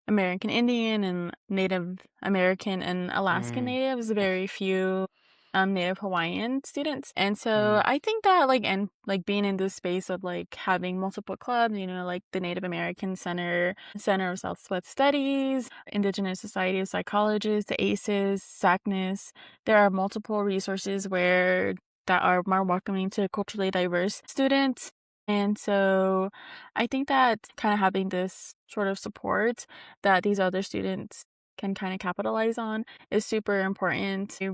American Indian and Native American and Alaskan natives, very few Native Hawaiian students. And so I think that like being in this space of like having multiple clubs, like the Native American Center of Southwest Studies, Indigenous Society of Psychologists, the ACEs, SACNIS, there are multiple resources where that are more welcoming to culturally diverse students. And so I think that kind of having this sort of support that these other students can kind of capitalize on is super important. I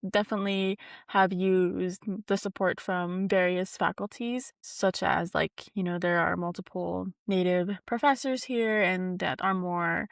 definitely have used the support from various faculties, such as there are multiple Native professors here and that are more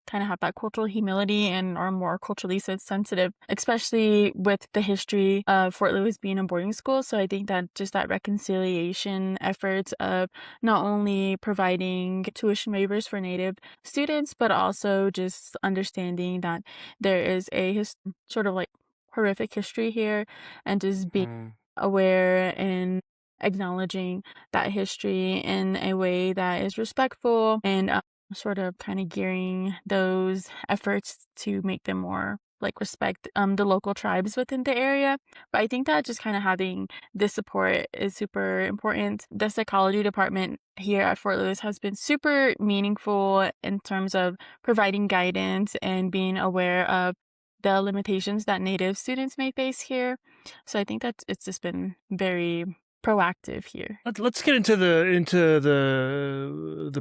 kind of have that cultural humility and are more culturally sensitive, especially with the history of Fort Lewis being a boarding school. So I think that just that reconciliation efforts of not only providing tuition waivers for Native students, but also just understanding that there is a sort of like horrific history here, and just being aware and acknowledging that history in a way that is respectful and sort of kind of gearing those efforts to make them more like respect the local tribes within the area. But I think that just kind of having this support is super important. The psychology department here at Fort Lewis has been super meaningful in terms of providing guidance and being aware of the limitations that Native students may face here. So I think that it's just been very proactive here. Let's get into the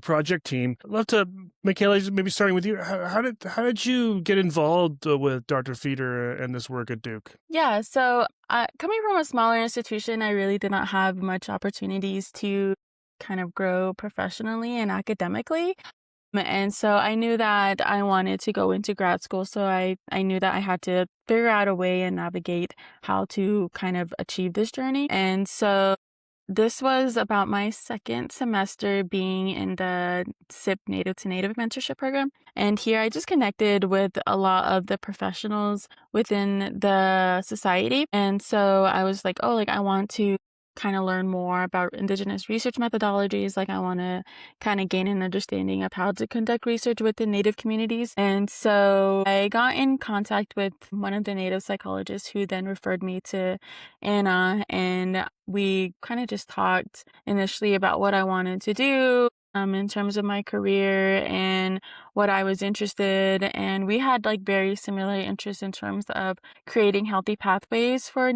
project team. I'd love to, Mikala, maybe starting with you. How did you get involved with Dr. Fetter and this work at Duke? Yeah, so coming from a smaller institution, I really did not have much opportunities to kind of grow professionally and academically. And so I knew that I wanted to go into grad school. So I knew that I had to figure out a way and navigate how to kind of achieve this journey. And so this was about my second semester being in the SIP Native to Native mentorship program. And here I just connected with a lot of the professionals within the society. And so I was like, I want to kind of learn more about Indigenous research methodologies. Like I want to kind of gain an understanding of how to conduct research within Native communities. And so I got in contact with one of the Native psychologists who then referred me to Anna, and we kind of just talked initially about what I wanted to do in terms of my career and what I was interested in. And we had like very similar interests in terms of creating healthy pathways for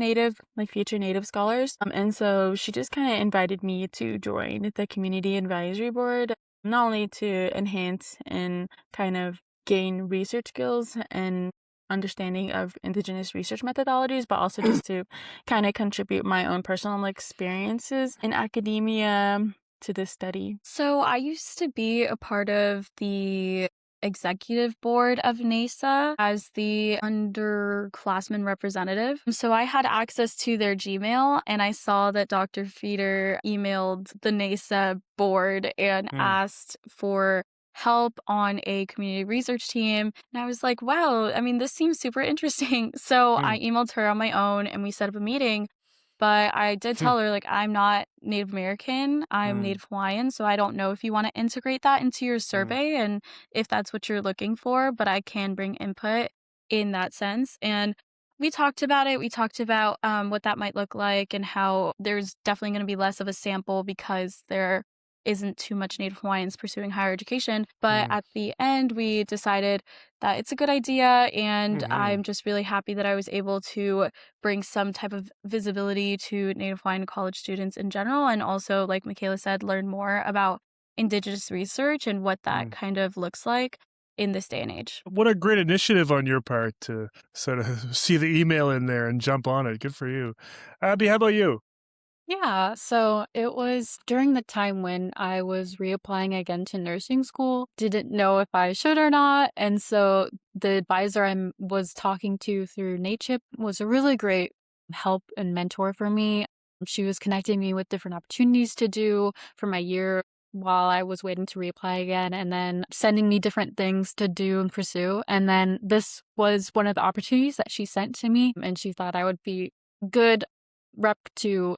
future Native scholars. And so she just kind of invited me to join the community advisory board, not only to enhance and kind of gain research skills and understanding of Indigenous research methodologies, but also just to kind of contribute my own personal experiences in academia to this study. So I used to be a part of the executive board of NASA as the underclassmen representative. So I had access to their Gmail, and I saw that Dr. Fetter emailed the NASA board and asked for help on a community research team. And I was like, wow, I mean, this seems super interesting. So I emailed her on my own and we set up a meeting. But I did tell her, like, I'm not Native American, I'm Native Hawaiian, so I don't know if you want to integrate that into your survey and if that's what you're looking for, but I can bring input in that sense. And we talked about it. We talked about what that might look like and how there's definitely going to be less of a sample because there isn't too much Native Hawaiians pursuing higher education. But at the end, we decided that it's a good idea. And I'm just really happy that I was able to bring some type of visibility to Native Hawaiian college students in general. And also, like Mikala said, learn more about Indigenous research and what that kind of looks like in this day and age. What a great initiative on your part to sort of see the email in there and jump on it. Good for you. Abby, how about you? Yeah, so it was during the time when I was reapplying again to nursing school, didn't know if I should or not. And so the advisor I was talking to through NACHIP was a really great help and mentor for me. She was connecting me with different opportunities to do for my year while I was waiting to reapply again, and then sending me different things to do and pursue. And then this was one of the opportunities that she sent to me, and she thought I would be good rep to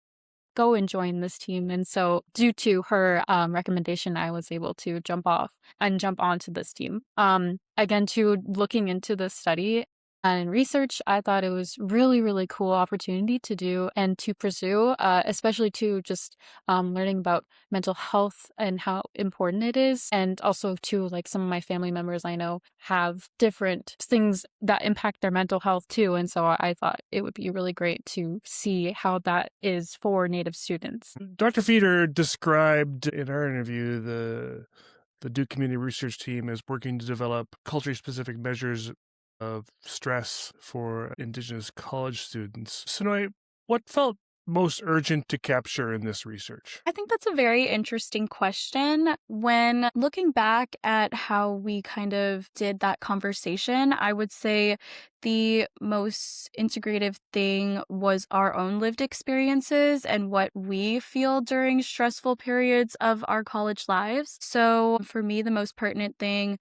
go and join this team. And so due to her recommendation, I was able to jump onto this team. Again, to looking into this study and research, I thought it was really, really cool opportunity to do and to pursue, especially to just learning about mental health and how important it is. And also to like some of my family members I know have different things that impact their mental health too. And so I thought it would be really great to see how that is for Native students. Dr. Fetter described in our interview the Duke Community Research Team as working to develop culture-specific measures of stress for Indigenous college students. Sanoe, what felt most urgent to capture in this research? I think that's a very interesting question. When looking back at how we kind of did that conversation, I would say the most integrative thing was our own lived experiences and what we feel during stressful periods of our college lives. So for me, the most pertinent thing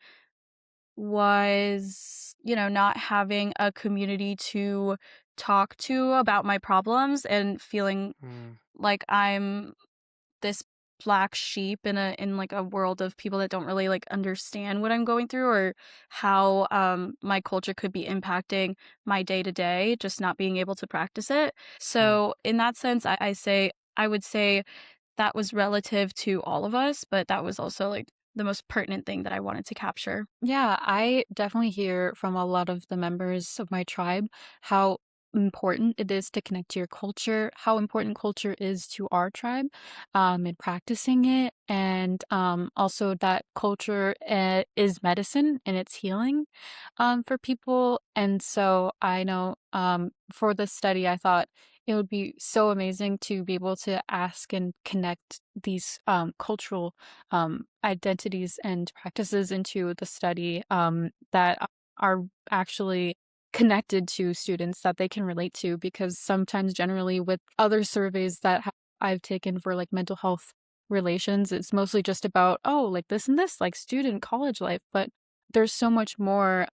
was, not having a community to talk to about my problems and feeling like I'm this black sheep in like a world of people that don't really like understand what I'm going through or how my culture could be impacting my day to day, just not being able to practice it. So in that sense, I would say that was relative to all of us, but that was also like the most pertinent thing that I wanted to capture. Yeah, I definitely hear from a lot of the members of my tribe how important it is to connect to your culture, how important culture is to our tribe, and practicing it, and also that culture is medicine and it's healing for people. And so I know for this study, I thought it would be so amazing to be able to ask and connect these cultural identities and practices into the study that are actually connected to students that they can relate to, because sometimes generally with other surveys that I've taken for like mental health relations, it's mostly just about, oh, like this and this, like student college life, but there's so much more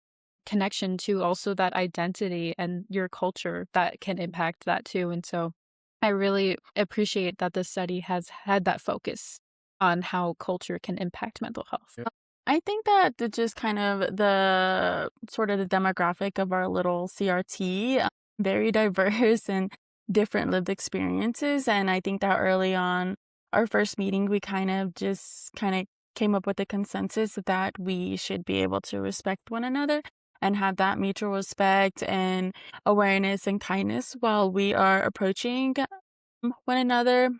connection to also that identity and your culture that can impact that too. And so I really appreciate that this study has had that focus on how culture can impact mental health. Yep. I think that just kind of the sort of the demographic of our little CRT, very diverse and different lived experiences. And I think that early on, our first meeting, we kind of came up with a consensus that we should be able to respect one another and have that mutual respect and awareness and kindness while we are approaching one another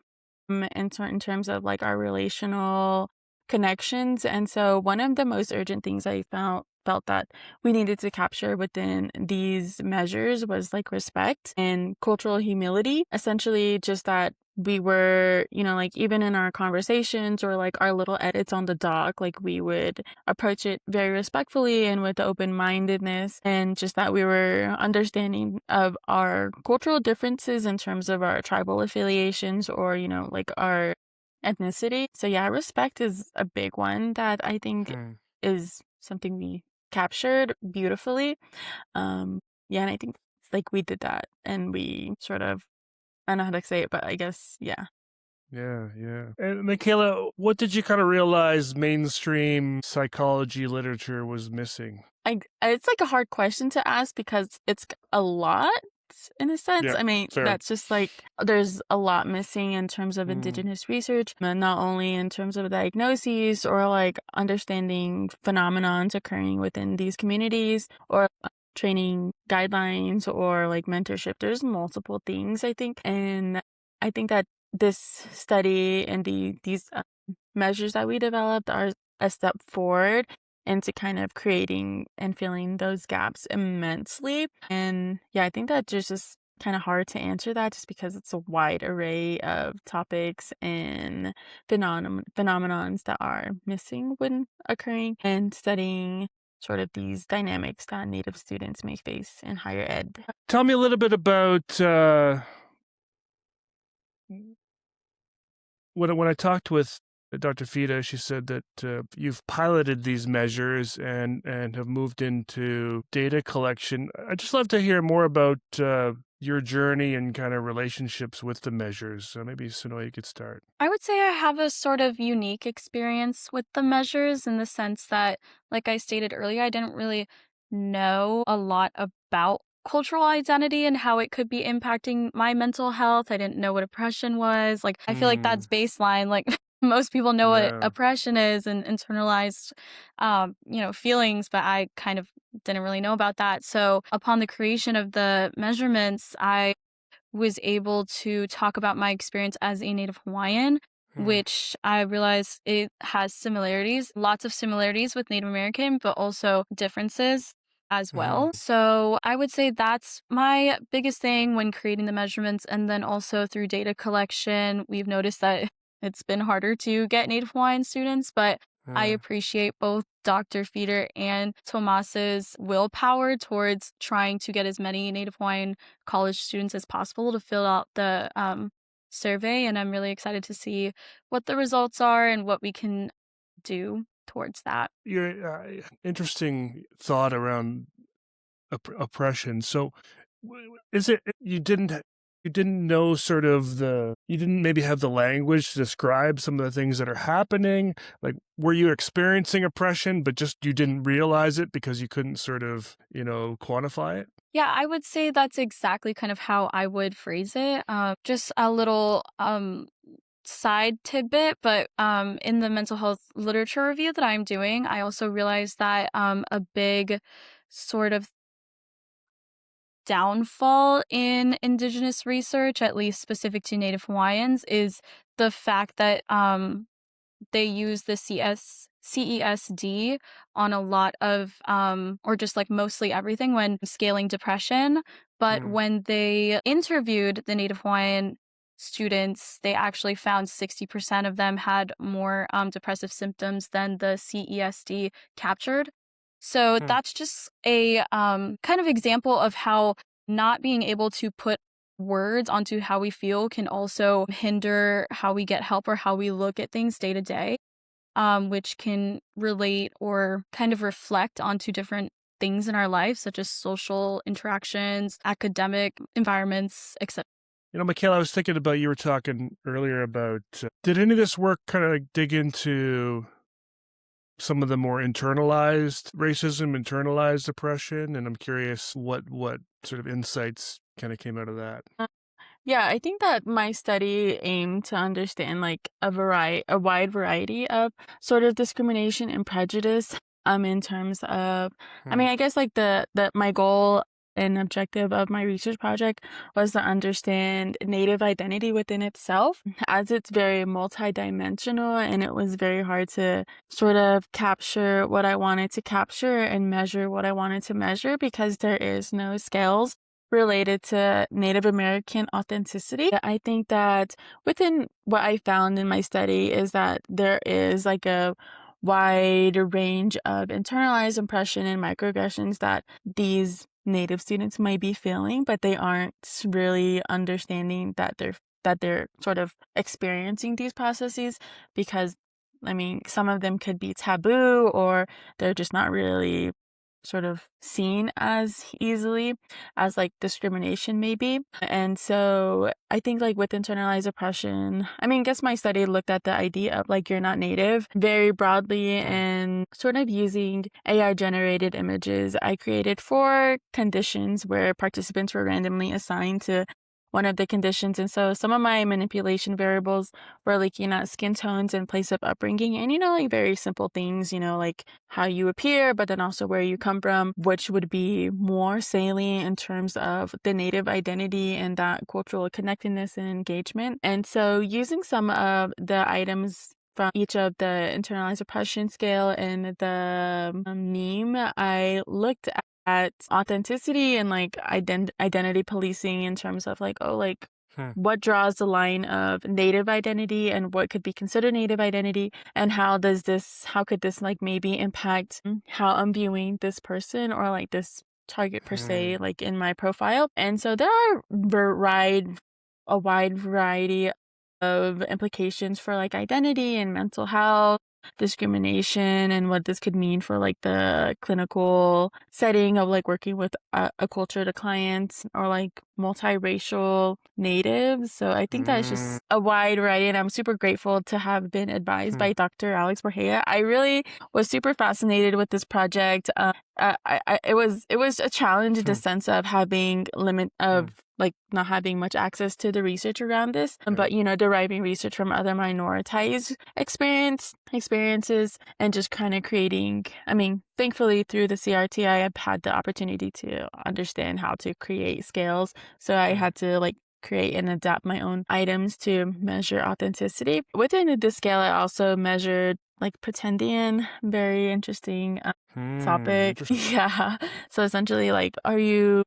in certain terms of like our relational connections. And so one of the most urgent things I felt that we needed to capture within these measures was like respect and cultural humility. Essentially just that we were, like even in our conversations or like our little edits on the doc, like we would approach it very respectfully and with open-mindedness, and just that we were understanding of our cultural differences in terms of our tribal affiliations or, like our ethnicity. So yeah, respect is a big one that I think is something we captured beautifully. And I think like we did that and we sort of, I don't know how to say it, but I guess, yeah. Yeah. And Mikala, what did you kind of realize mainstream psychology literature was missing? It's like a hard question to ask because it's a lot in a sense. Yeah, I mean, fair. that's just like there's a lot missing in terms of Indigenous research, and not only in terms of diagnoses or like understanding phenomenons occurring within these communities or training guidelines or like mentorship. There's multiple things, I think. And I think that this study and these measures that we developed are a step forward into kind of creating and filling those gaps immensely. And yeah, I think that there's just kind of hard to answer that just because it's a wide array of topics and phenomenons that are missing when occurring and studying sort of these dynamics that Native students may face in higher ed. Tell me a little bit about when I talked with Dr. Fida, she said that you've piloted these measures and have moved into data collection. I'd just love to hear more about your journey and kind of relationships with the measures. So maybe Sanoe, you could start. I would say I have a sort of unique experience with the measures in the sense that, like I stated earlier, I didn't really know a lot about cultural identity and how it could be impacting my mental health. I didn't know what oppression was. Like, I feel like that's baseline. Like, most people know what Yeah. oppression is and internalized, feelings, but I kind of didn't really know about that. So, upon the creation of the measurements, I was able to talk about my experience as a Native Hawaiian, which I realized it has similarities, lots of similarities with Native American, but also differences as well. So I would say that's my biggest thing when creating the measurements. And then also through data collection, we've noticed that it's been harder to get Native Hawaiian students, but I appreciate both Dr. Fetter and Tomas's willpower towards trying to get as many Native Hawaiian college students as possible to fill out the survey. And I'm really excited to see what the results are and what we can do towards that. Your interesting thought around oppression. So, is it you didn't know sort of you didn't maybe have the language to describe some of the things that are happening? Like, were you experiencing oppression, but just you didn't realize it because you couldn't sort of, quantify it? Yeah, I would say that's exactly kind of how I would phrase it. Just a little side tidbit, but in the mental health literature review that I'm doing, I also realized that a big sort of downfall in Indigenous research, at least specific to Native Hawaiians, is the fact that they use the CESD on a lot of, or just like mostly everything when scaling depression. But when they interviewed the Native Hawaiian students, they actually found 60% of them had more depressive symptoms than the CESD captured. So that's just a kind of example of how not being able to put words onto how we feel can also hinder how we get help or how we look at things day to day, which can relate or kind of reflect onto different things in our life, such as social interactions, academic environments, etc. Mikala, I was thinking about, you were talking earlier about, did any of this work kind of dig into some of the more internalized racism, internalized oppression? And I'm curious what sort of insights kind of came out of that. Yeah, I think that my study aimed to understand like a wide variety of sort of discrimination and prejudice in terms of I guess like the my goal and objective of my research project was to understand Native identity within itself, as it's very multidimensional, and it was very hard to sort of capture what I wanted to capture and measure what I wanted to measure because there is no scales related to Native American authenticity. I think that within what I found in my study is that there is like a wide range of internalized oppression and microaggressions that these Native students might be feeling, but they aren't really understanding that they're sort of experiencing these processes because some of them could be taboo or they're just not really sort of seen as easily as like discrimination maybe. And so I think like with internalized oppression, I guess my study looked at the idea of like you're not Native very broadly and sort of using AI generated images. I created 4 conditions where participants were randomly assigned to one of the conditions. And so some of my manipulation variables were looking at skin tones and place of upbringing and, like very simple things, like how you appear, but then also where you come from, which would be more salient in terms of the Native identity and that cultural connectedness and engagement. And so using some of the items from each of the internalized oppression scale and the meme, I looked at authenticity and like identity policing in terms of like, what draws the line of Native identity and what could be considered Native identity, and how could this like maybe impact how I'm viewing this person or like this target per se, like in my profile. And so there are a wide variety of implications for like identity and mental health, discrimination, and what this could mean for like the clinical setting of like working with a culture to clients or like multiracial natives. So I think that's just a wide variety, and I'm super grateful to have been advised by Dr. Alex Borgea. I really was super fascinated with this project. It was a challenge in the sense of having like not having much access to the research around this, but deriving research from other minoritized experiences and just kind of creating. I mean, thankfully through the CRT, I have had the opportunity to understand how to create scales. So I had to like create and adapt my own items to measure authenticity. Within the scale, I also measured like pretendian, very interesting topic. Yeah. So essentially, like, are you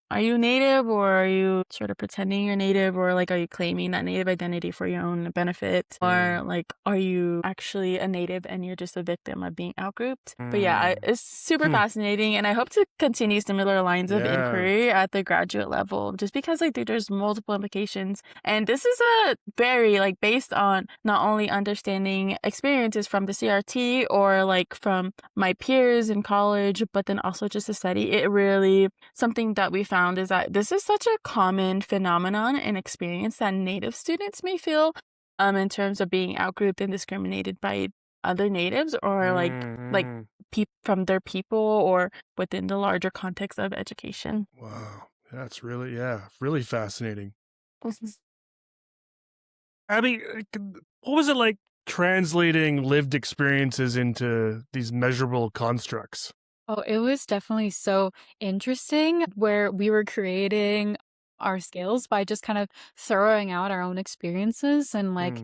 native, or are you sort of pretending you're native, or like are you claiming that native identity for your own benefit, or like are you actually a native and you're just a victim of being outgrouped? But yeah, it's super fascinating, and I hope to continue similar lines of inquiry at the graduate level, just because like there's multiple implications, and this is a very like based on not only understanding experiences from the CRT or like from my peers in college, but then also just the study. It really something that we found is that this is such a common phenomenon and experience that Native students may feel in terms of being outgrouped and discriminated by other Natives, or like from their people or within the larger context of education. Wow. That's really fascinating. Abby, what was it like translating lived experiences into these measurable constructs? Oh, it was definitely so interesting where we were creating our scales by just kind of throwing out our own experiences and like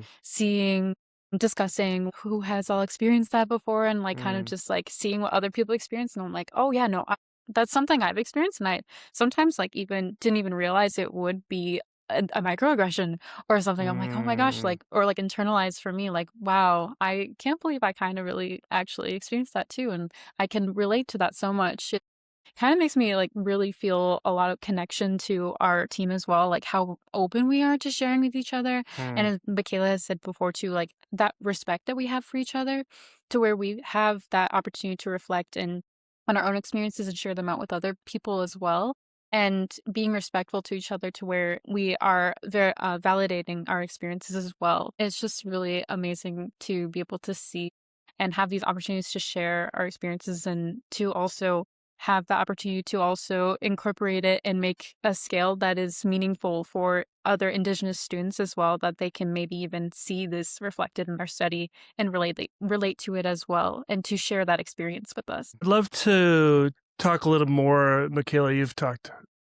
discussing who has all experienced that before, and like kind of just like seeing what other people experience. And I'm like, oh yeah, no, that's something I've experienced. And I sometimes like even didn't even realize it would be a microaggression or something. I'm like, oh my gosh, like, or like internalized for me, like, wow, I can't believe I kind of really actually experienced that too. And I can relate to that so much. It kind of makes me like really feel a lot of connection to our team as well, like how open we are to sharing with each other. And as Mikala has said before too, like that respect that we have for each other, to where we have that opportunity to reflect and on our own experiences and share them out with other people as well. And being respectful to each other, to where we are very validating our experiences as well. It's just really amazing to be able to see and have these opportunities to share our experiences, and to also have the opportunity to also incorporate it and make a scale that is meaningful for other Indigenous students as well, that they can maybe even see this reflected in our study and relate to it as well, and to share that experience with us. I'd love to talk a little more. Mikala, you've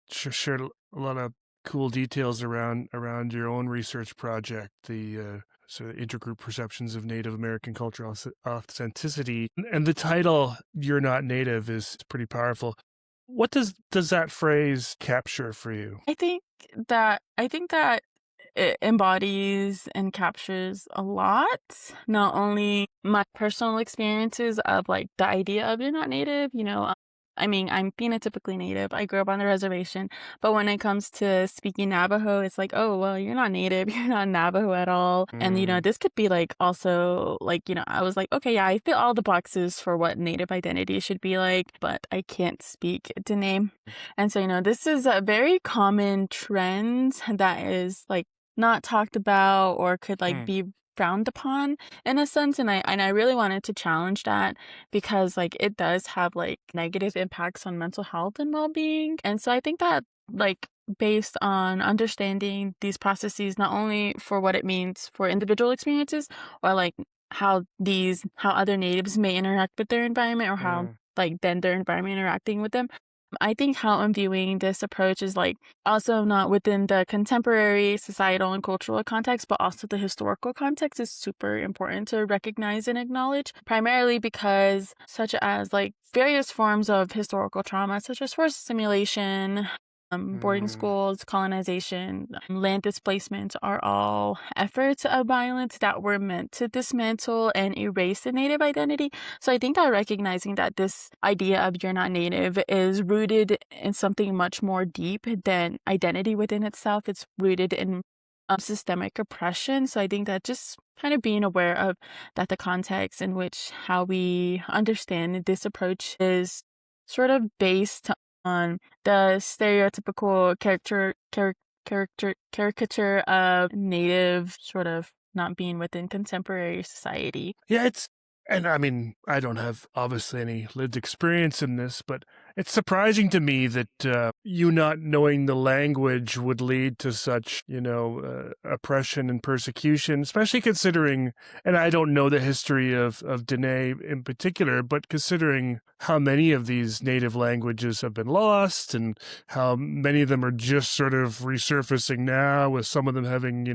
shared a lot of cool details around your own research project, the sort of intergroup perceptions of Native American cultural authenticity, and the title "You're Not Native" is pretty powerful. What does that phrase capture for you? I think that it embodies and captures a lot, not only my personal experiences of like the idea of you're not Native, I mean, I'm phenotypically Native. I grew up on the reservation. But when it comes to speaking Navajo, it's like, oh, well, you're not Native. You're not Navajo at all. And, this could be like also like, I was like, okay, yeah, I fit all the boxes for what Native identity should be like, but I can't speak Dene. And so, this is a very common trend that is like not talked about or could like be frowned upon in a sense, and I really wanted to challenge that, because like it does have like negative impacts on mental health and well-being. And so I think that like based on understanding these processes, not only for what it means for individual experiences, or like how other Natives may interact with their environment, or how like then their environment interacting with them, I think how I'm viewing this approach is like also not within the contemporary societal and cultural context, but also the historical context is super important to recognize and acknowledge, primarily because such as like various forms of historical trauma, such as forced assimilation, boarding schools, colonization, land displacement are all efforts of violence that were meant to dismantle and erase the Native identity. So I think that recognizing that this idea of you're not Native is rooted in something much more deep than identity within itself. It's rooted in systemic oppression. So I think that just kind of being aware of that, the context in which how we understand this approach is sort of based on the stereotypical caricature of Native sort of not being within contemporary society. Yeah, and I mean, I don't have obviously any lived experience in this, but it's surprising to me that you not knowing the language would lead to such, oppression and persecution, especially considering, and I don't know the history of Dene in particular, but considering how many of these native languages have been lost and how many of them are just sort of resurfacing now, with some of them having,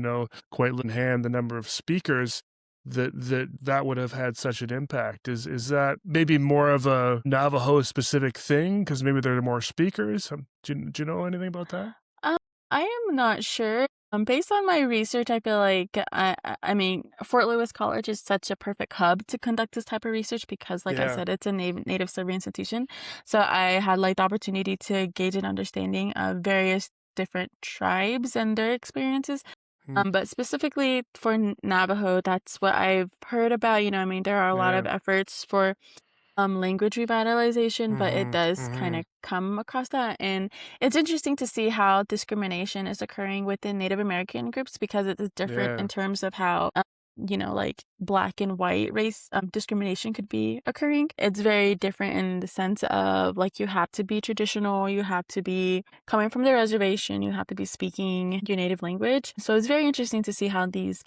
quite in hand the number of speakers. That would have had such an impact. Is that maybe more of a Navajo specific thing because maybe there are more speakers? Do you know anything about that? I am not sure. Based on my research, I feel like I mean, Fort Lewis College is such a perfect hub to conduct this type of research because, like I said, it's a native survey institution. So I had like the opportunity to gauge an understanding of various different tribes and their experiences. But specifically for Navajo, that's what I've heard about. I mean, there are a lot of efforts for language revitalization, but it does kind of come across that. And it's interesting to see how discrimination is occurring within Native American groups because it is different in terms of how like Black and white race discrimination could be occurring. It's very different in the sense of like you have to be traditional, you have to be coming from the reservation, you have to be speaking your native language. So it's very interesting to see how these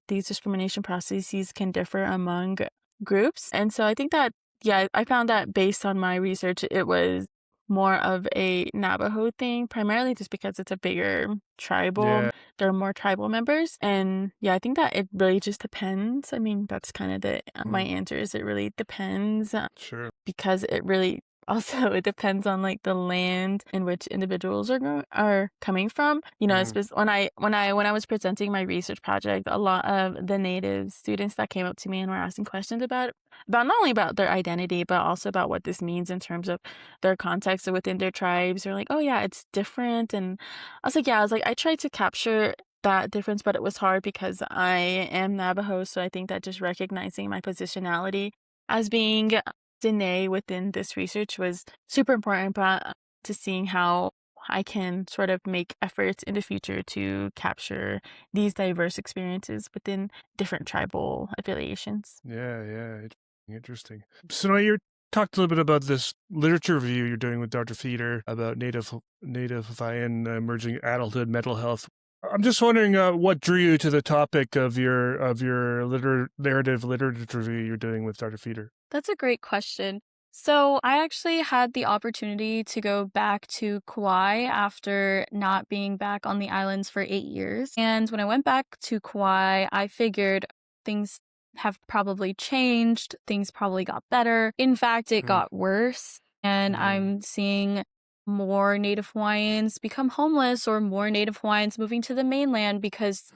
discrimination processes can differ among groups. And so I think that I found that based on my research, it was more of a Navajo thing, primarily just because it's a bigger tribal. Yeah. There are more tribal members. And I think that it really just depends. I mean, that's kind of my answer is it really depends. Sure. Because it really also it depends on like the land in which individuals are coming from. It's when I was presenting my research project, a lot of the Native students that came up to me and were asking questions about not only about their identity but also about what this means in terms of their context within their tribes. They're like, oh yeah, it's different. And I was like I tried to capture that difference, but it was hard because I am Navajo. So I think that just recognizing my positionality as being Dene within this research was super important, but to seeing how I can sort of make efforts in the future to capture these diverse experiences within different tribal affiliations. Yeah, interesting. So now you talked a little bit about this literature review you're doing with Dr. Fetter about Native Hawaiian emerging adulthood mental health. I'm just wondering what drew you to the topic of your narrative literature review you're doing with Dr. Fetter. That's a great question. So I actually had the opportunity to go back to Kauai after not being back on the islands for 8 years. And when I went back to Kauai, I figured things have probably changed. Things probably got better. In fact, it got worse. And I'm seeing more Native Hawaiians become homeless or more Native Hawaiians moving to the mainland because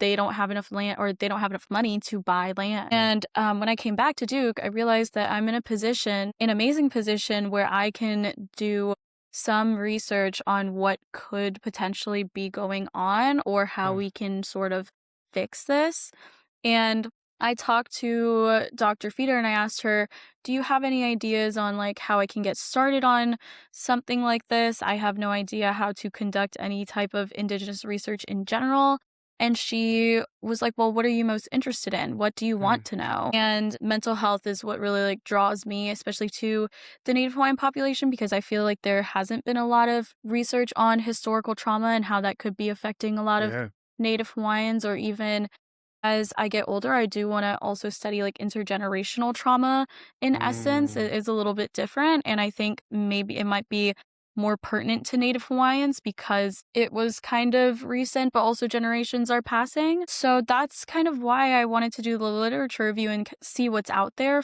they don't have enough land or they don't have enough money to buy land. And when I came back to Duke, I realized that I'm in an amazing position where I can do some research on what could potentially be going on or how we can sort of fix this. And I talked to Dr. Fetter and I asked her, do you have any ideas on like how I can get started on something like this? I have no idea how to conduct any type of Indigenous research in general. And she was like, well, what are you most interested in? What do you want to know? And mental health is what really like draws me, especially to the Native Hawaiian population, because I feel like there hasn't been a lot of research on historical trauma and how that could be affecting a lot of Native Hawaiians. Or even as I get older, I do want to also study like intergenerational trauma. In essence, it is a little bit different. And I think maybe it might be more pertinent to Native Hawaiians because it was kind of recent, but also generations are passing. So that's kind of why I wanted to do the literature review and see what's out there,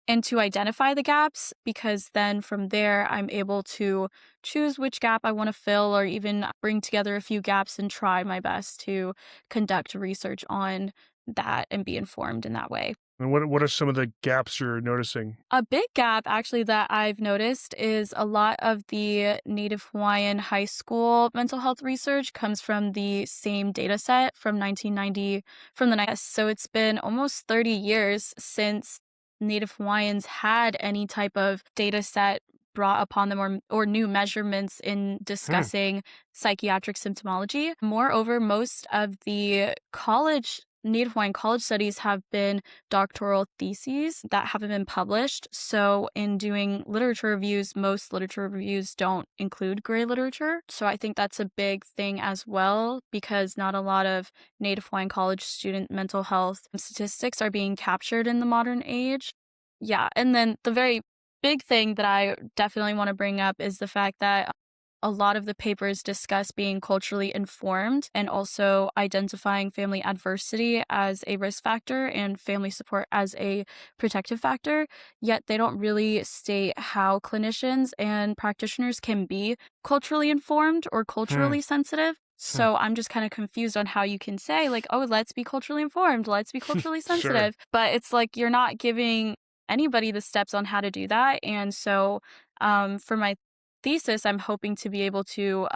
and to identify the gaps, because then from there I'm able to choose which gap I want to fill or even bring together a few gaps and try my best to conduct research on that and be informed in that way. And what are some of the gaps you're noticing? A big gap actually that I've noticed is a lot of the Native Hawaiian high school mental health research comes from the same data set from 1990 from the 90s. So it's been almost 30 years since Native Hawaiians had any type of data set brought upon them or new measurements in discussing psychiatric symptomology. Moreover, most of the Native Hawaiian college studies have been doctoral theses that haven't been published. So, in doing literature reviews, most literature reviews don't include gray literature. So, I think that's a big thing as well, because not a lot of Native Hawaiian college student mental health statistics are being captured in the modern age. Yeah. And then the very big thing that I definitely want to bring up is the fact that a lot of the papers discuss being culturally informed and also identifying family adversity as a risk factor and family support as a protective factor, yet they don't really state how clinicians and practitioners can be culturally informed or culturally sensitive. So I'm just kind of confused on how you can say, like, oh, let's be culturally informed, let's be culturally sensitive. Sure. But it's like you're not giving anybody the steps on how to do that. And so for my thesis, I'm hoping to be able to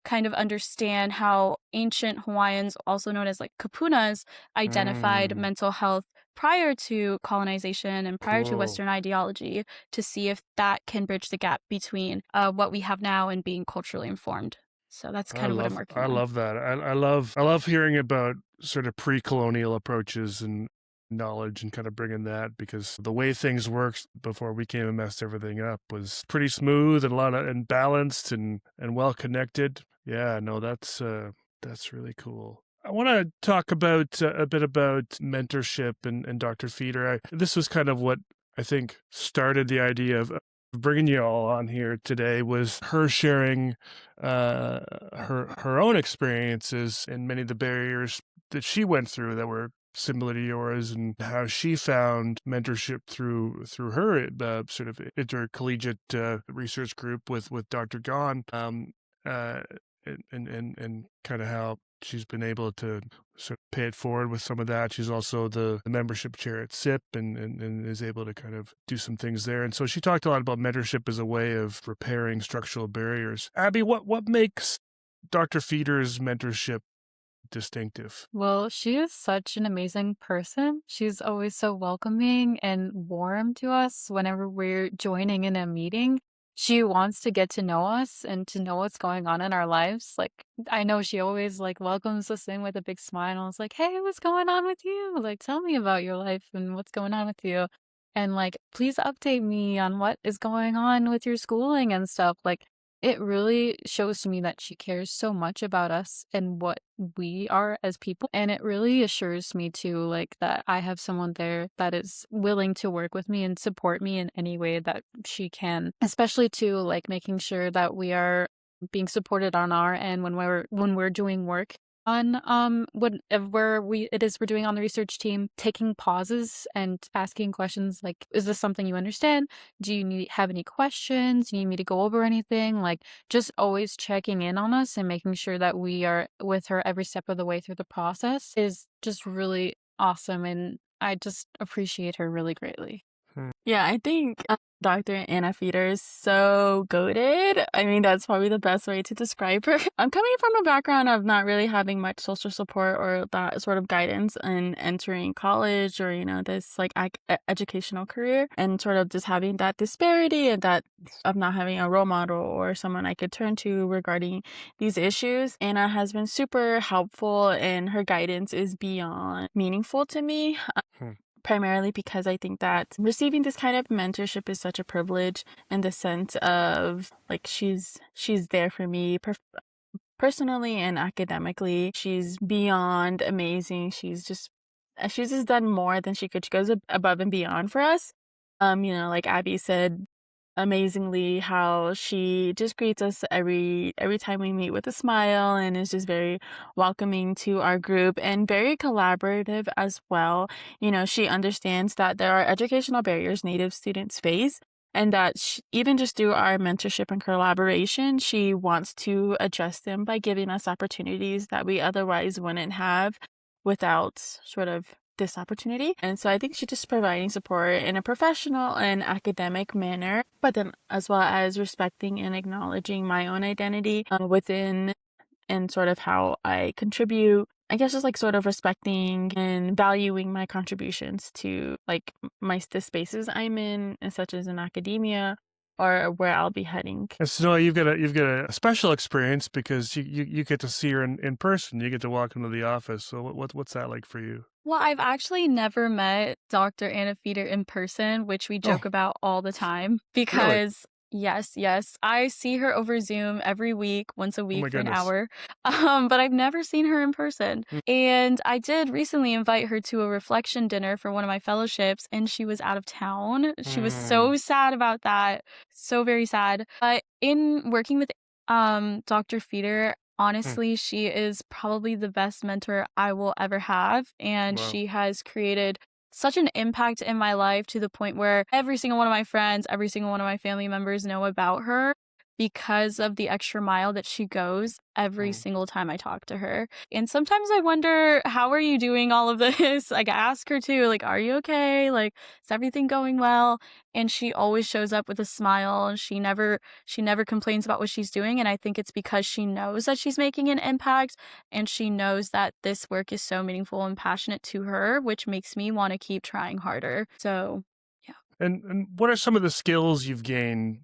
kind of understand how ancient Hawaiians, also known as like kapunas, identified mental health prior to colonization and prior to Cool. Western ideology, to see if that can bridge the gap between what we have now and being culturally informed. So that's kind of what I'm working on. I love that. I love hearing about sort of pre-colonial approaches and knowledge and kind of bringing that, because the way things worked before we came and messed everything up was pretty smooth and and balanced and well connected. Yeah, no, that's really cool. I want to talk about a bit about mentorship and Dr. Fetter. This was kind of what I think started the idea of bringing you all on here today, was her sharing her own experiences and many of the barriers that she went through that were similar to yours, and how she found mentorship through her sort of intercollegiate research group with Dr. Gon, and kind of how she's been able to sort of pay it forward with some of that. She's also the membership chair at SIP and is able to kind of do some things there. And so she talked a lot about mentorship as a way of repairing structural barriers. Abby, what makes Dr. Fetter's mentorship distinctive? Well, she is such an amazing person. She's always so welcoming and warm to us whenever we're joining in a meeting. She wants to get to know us and to know what's going on in our lives. Like, I know she always like welcomes us in with a big smile and is like, "Hey, what's going on with you? Like, tell me about your life and what's going on with you. And like, please update me on what is going on with your schooling and stuff." Like, it really shows to me that she cares so much about us and what we are as people. And it really assures me too, like, that I have someone there that is willing to work with me and support me in any way that she can, especially to like making sure that we are being supported on our end when we're doing work on whatever we're doing on the research team, taking pauses and asking questions like, is this something you understand? Do you have any questions? Do you need me to go over anything? Like, just always checking in on us and making sure that we are with her every step of the way through the process is just really awesome, and I just appreciate her really greatly. Yeah, I think Dr. Anna Fetter is so goated. I mean, that's probably the best way to describe her. I'm coming from a background of not really having much social support or that sort of guidance in entering college or, this like educational career, and sort of just having that disparity and that of not having a role model or someone I could turn to regarding these issues. Anna has been super helpful, and her guidance is beyond meaningful to me. Primarily because I think that receiving this kind of mentorship is such a privilege, in the sense of like she's there for me personally and academically. She's beyond amazing. She's just done more than she could. She goes above and beyond for us. Like Abby said amazingly, how she just greets us every time we meet with a smile, and is just very welcoming to our group and very collaborative as well. She understands that there are educational barriers Native students face, and that even just through our mentorship and collaboration, she wants to address them by giving us opportunities that we otherwise wouldn't have without sort of this opportunity. And so I think she's just providing support in a professional and academic manner, but then as well as respecting and acknowledging my own identity within and sort of how I contribute. I guess just like sort of respecting and valuing my contributions to like the spaces I'm in, and such as in academia or where I'll be heading. And so you've got a special experience because you get to see her in person. You get to walk into the office. So what's that like for you? Well, I've actually never met Dr. Anna Fetter in person, which we joke about all the time because yes, I see her over Zoom every week, once a week for an hour. But I've never seen her in person. And I did recently invite her to a reflection dinner for one of my fellowships, and she was out of town. She was so sad about that. So very sad. But in working with Dr. Fetter, honestly, she is probably the best mentor I will ever have. And she has created such an impact in my life to the point where every single one of my friends, every single one of my family members know about her because of the extra mile that she goes every single time I talk to her. And sometimes I wonder, how are you doing all of this? Like, I ask her too, like, are you okay? Like, is everything going well? And she always shows up with a smile, and she never complains about what she's doing. And I think it's because she knows that she's making an impact, and she knows that this work is so meaningful and passionate to her, which makes me want to keep trying harder. So, yeah. And what are some of the skills you've gained,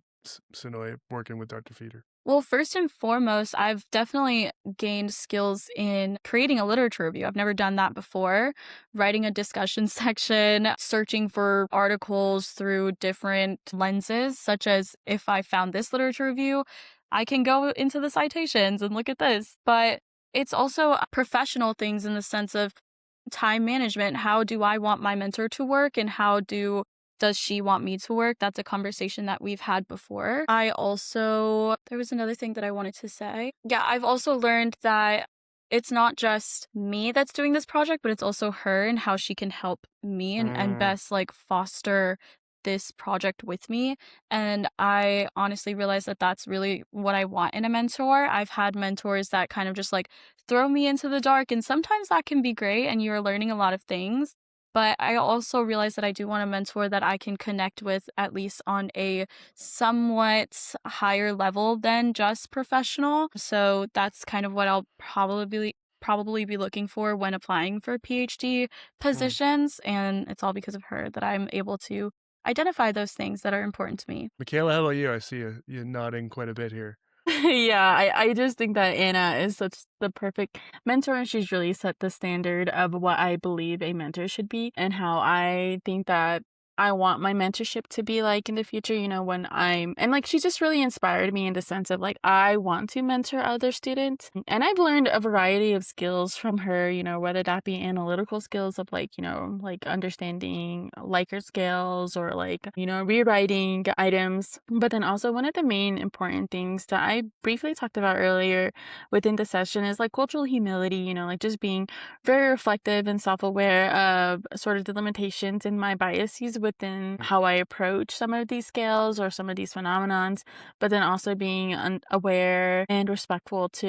Sanoe, working with Dr. Fetter? Well, first and foremost, I've definitely gained skills in creating a literature review. I've never done that before. Writing a discussion section, searching for articles through different lenses, such as if I found this literature review, I can go into the citations and look at this. But it's also professional things in the sense of time management. How do I want my mentor to work, and how does she want me to work? That's a conversation that we've had before. There was another thing that I wanted to say. Yeah, I've also learned that it's not just me that's doing this project, but it's also her and how she can help me and best like foster this project with me. And I honestly realized that that's really what I want in a mentor. I've had mentors that kind of just like throw me into the dark, and sometimes that can be great and you're learning a lot of things. But I also realized that I do want a mentor that I can connect with at least on a somewhat higher level than just professional. So that's kind of what I'll probably be looking for when applying for PhD positions. And it's all because of her that I'm able to identify those things that are important to me. Mikala, how about you? I see you nodding quite a bit here. Yeah, I just think that Anna is such the perfect mentor, and she's really set the standard of what I believe a mentor should be and how I think that I want my mentorship to be like in the future, and like she's just really inspired me in the sense of like I want to mentor other students. And I've learned a variety of skills from her, whether that be analytical skills of like, like understanding Likert scales or like, rewriting items. But then also one of the main important things that I briefly talked about earlier within the session is like cultural humility, like just being very reflective and self-aware of sort of the limitations and my biases within how I approach some of these scales or some of these phenomenons, but then also being aware and respectful to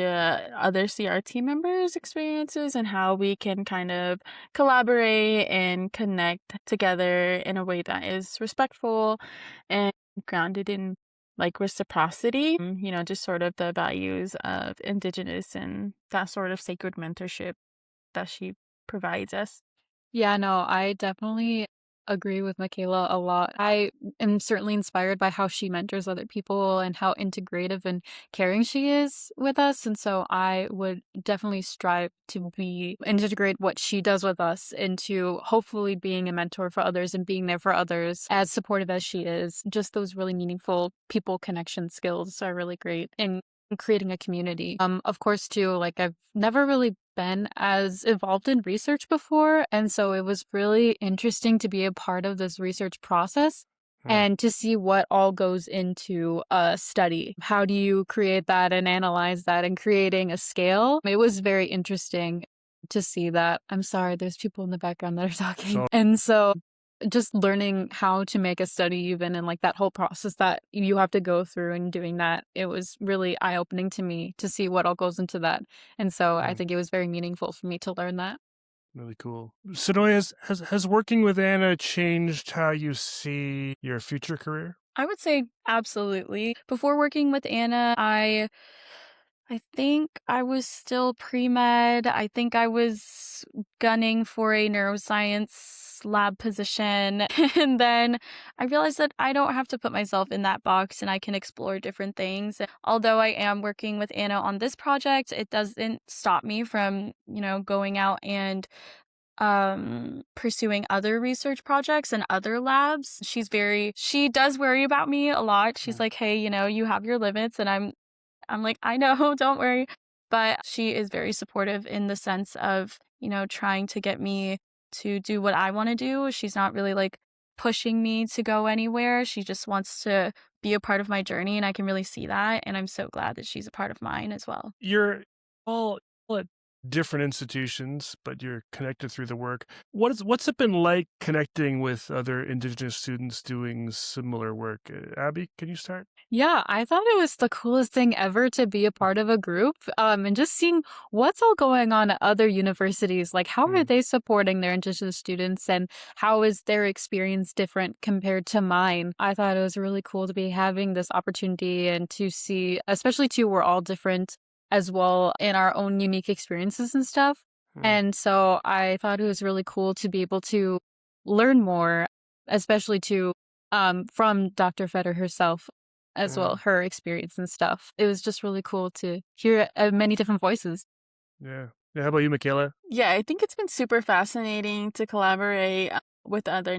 other CRT members' experiences and how we can kind of collaborate and connect together in a way that is respectful and grounded in like reciprocity, just sort of the values of Indigenous and that sort of sacred mentorship that she provides us. Yeah, no, I definitely agree with Mikala a lot. I am certainly inspired by how she mentors other people and how integrative and caring she is with us. And so I would definitely strive to integrate what she does with us into hopefully being a mentor for others and being there for others as supportive as she is. Just those really meaningful people connection skills are really great in creating a community. Of course, too, like I've never really been as involved in research before. And so it was really interesting to be a part of this research process and to see what all goes into a study. How do you create that and analyze that and creating a scale? It was very interesting to see that. I'm sorry, there's people in the background that are talking. And so just learning how to make a study even and like that whole process that you have to go through and doing that, it was really eye-opening to me to see what all goes into that. And so I think it was very meaningful for me to learn that. Really cool. Sanoe, has working with Anna changed how you see your future career? I would say absolutely. Before working with Anna, I think I was still pre-med. I think I was gunning for a neuroscience lab position. And then I realized that I don't have to put myself in that box and I can explore different things. Although I am working with Anna on this project, it doesn't stop me from, going out and pursuing other research projects and other labs. She does worry about me a lot. She's like, "Hey, you have your limits." And I'm like, "I know, don't worry." But she is very supportive in the sense of, trying to get me to do what I want to do. She's not really like pushing me to go anywhere. She just wants to be a part of my journey, and I can really see that. And I'm so glad that she's a part of mine as well. You're all at different institutions, but you're connected through the work. What's it been like connecting with other Indigenous students doing similar work? Abby, can you start? Yeah, I thought it was the coolest thing ever to be a part of a group, and just seeing what's all going on at other universities. Like, how are they supporting their Indigenous students, and how is their experience different compared to mine? I thought it was really cool to be having this opportunity and to see, especially too, we're all different as well in our own unique experiences and stuff. And so I thought it was really cool to be able to learn more, especially to from Dr. Fetter herself as well, her experience and stuff. It was just really cool to hear many different voices. Yeah. How about you, Mikala? Yeah, I think it's been super fascinating to collaborate with other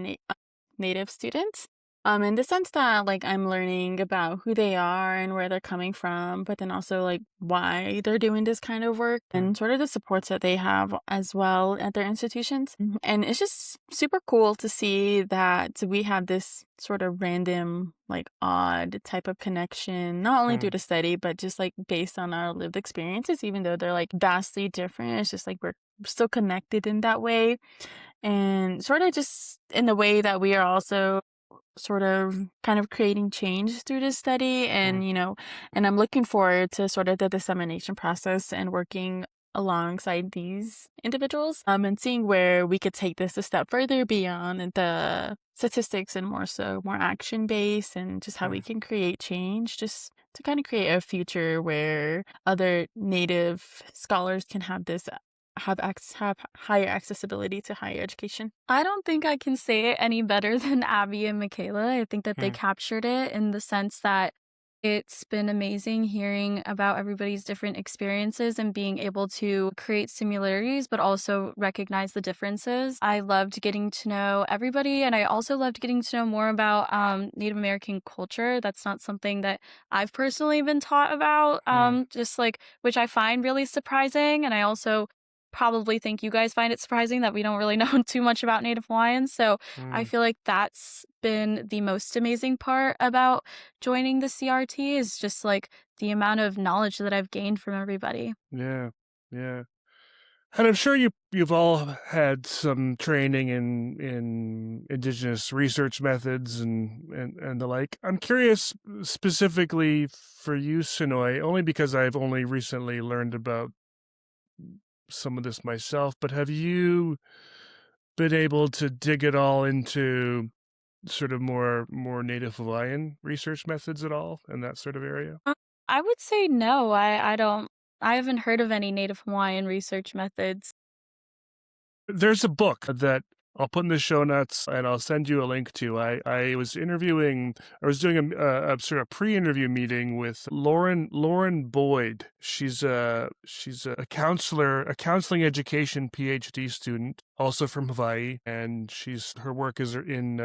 Native students. In the sense that like I'm learning about who they are and where they're coming from, but then also like why they're doing this kind of work and sort of the supports that they have as well at their institutions. And it's just super cool to see that we have this sort of random, like odd type of connection, not only due to study, but just like based on our lived experiences, even though they're like vastly different. It's just like we're still connected in that way. And sort of just in the way that we are also sort of kind of creating change through this study. And, and I'm looking forward to sort of the dissemination process and working alongside these individuals and seeing where we could take this a step further beyond the statistics and more action based, and just how we can create change, just to kind of create a future where other Native scholars can have higher accessibility to higher education. I don't think I can say it any better than Abby and Mikala. I think that they captured it in the sense that it's been amazing hearing about everybody's different experiences and being able to create similarities, but also recognize the differences. I loved getting to know everybody, and I also loved getting to know more about Native American culture. That's not something that I've personally been taught about, which I find really surprising. And I also probably think you guys find it surprising that we don't really know too much about Native Hawaiians. So I feel like that's been the most amazing part about joining the CRT, is just like the amount of knowledge that I've gained from everybody. Yeah. And I'm sure you've all had some training in Indigenous research methods and the like. I'm curious specifically for you, Sanoe, only because I've only recently learned about some of this myself, but have you been able to dig it all into sort of more Native Hawaiian research methods at all in that sort of area? I would say no. I haven't heard of any Native Hawaiian research methods. There's a book that I'll put in the show notes and I'll send you a link to. I was doing a sort of pre-interview meeting with Lauren Boyd. She's a counselor, a counseling education PhD student, also from Hawaii, and her work is in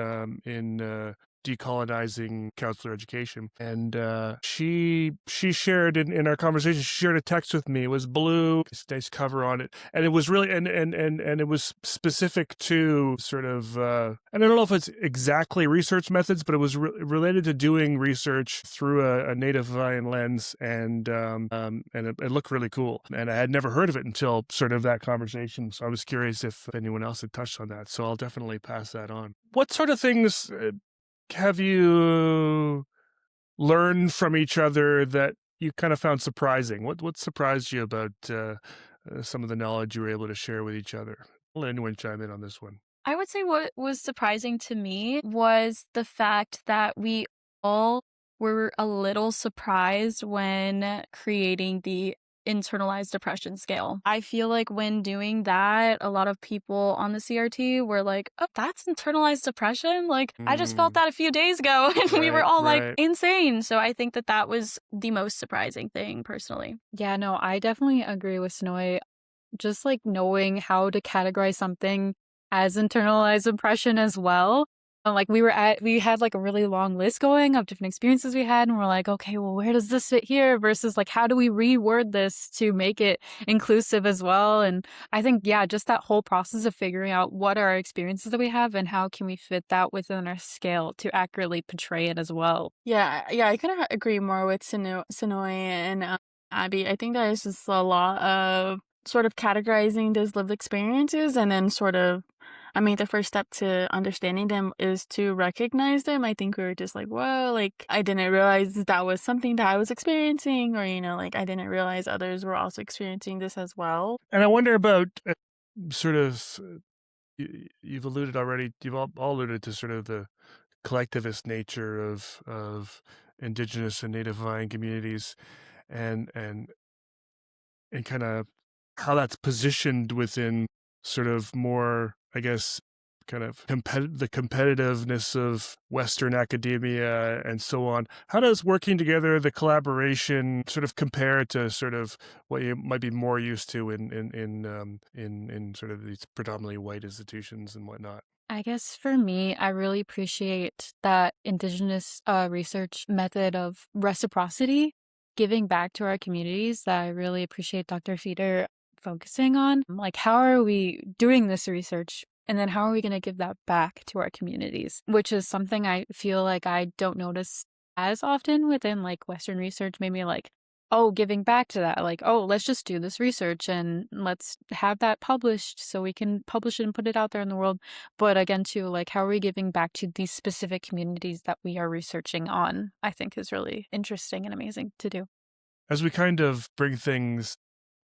decolonizing counselor education. And she shared in our conversation, she shared a text with me. It was blue, nice cover on it, and it was really and it was specific to sort of and I don't know if it's exactly research methods, but it was related to doing research through a Native Hawaiian lens, and it looked really cool. And I had never heard of it until sort of that conversation, so I was curious if anyone else had touched on that. So I'll definitely pass that on. What sort of things have you learned from each other that you kind of found surprising? What surprised you about some of the knowledge you were able to share with each other? I'll let anyone chime in on this one. I would say what was surprising to me was the fact that we all were a little surprised when creating the internalized depression scale. I feel like when doing that, a lot of people on the CRT were like, oh, that's internalized depression? Like, I just felt that a few days ago, and we were all like insane. So I think that that was the most surprising thing personally. Yeah, no, I definitely agree with Sanoe. Just like knowing how to categorize something as internalized oppression as well. Like we had like a really long list going of different experiences we had, and we're like, okay, well, where does this fit here? Versus like, how do we reword this to make it inclusive as well? And I think, yeah, just that whole process of figuring out what are our experiences that we have and how can we fit that within our scale to accurately portray it as well. Yeah, I couldn't agree more with Sanoe and Abby. I think that is just a lot of sort of categorizing those lived experiences, and then sort of, I mean, the first step to understanding them is to recognize them. I think we were just like, whoa, like, I didn't realize that was something that I was experiencing, or, like, I didn't realize others were also experiencing this as well. And I wonder about sort of, you've alluded already, you've all alluded to sort of the collectivist nature of Indigenous and Native Hawaiian communities, and kind of how that's positioned within sort of more, I guess, kind of the competitiveness of Western academia and so on. How does working together, the collaboration, sort of compare to sort of what you might be more used to in sort of these predominantly white institutions and whatnot? I guess for me, I really appreciate that Indigenous research method of reciprocity, giving back to our communities, that I really appreciate Dr. Fetter focusing on. Like, how are we doing this research? And then how are we going to give that back to our communities? Which is something I feel like I don't notice as often within like Western research, maybe like, oh, giving back to that, like, oh, let's just do this research and let's have that published so we can publish it and put it out there in the world. But again, too, like, how are we giving back to these specific communities that we are researching on, I think is really interesting and amazing to do. As we kind of bring things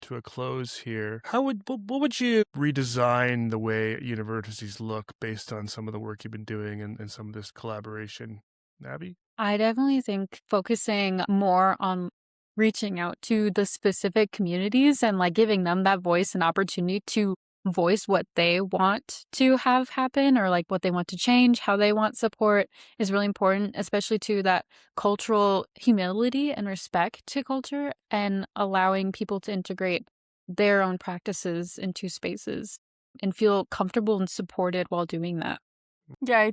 to a close here, what would you redesign the way universities look based on some of the work you've been doing and some of this collaboration? Abby? I definitely think focusing more on reaching out to the specific communities and like giving them that voice and opportunity to voice what they want to have happen or like what they want to change, how they want support is really important, especially to that cultural humility and respect to culture and allowing people to integrate their own practices into spaces and feel comfortable and supported while doing that. Yeah,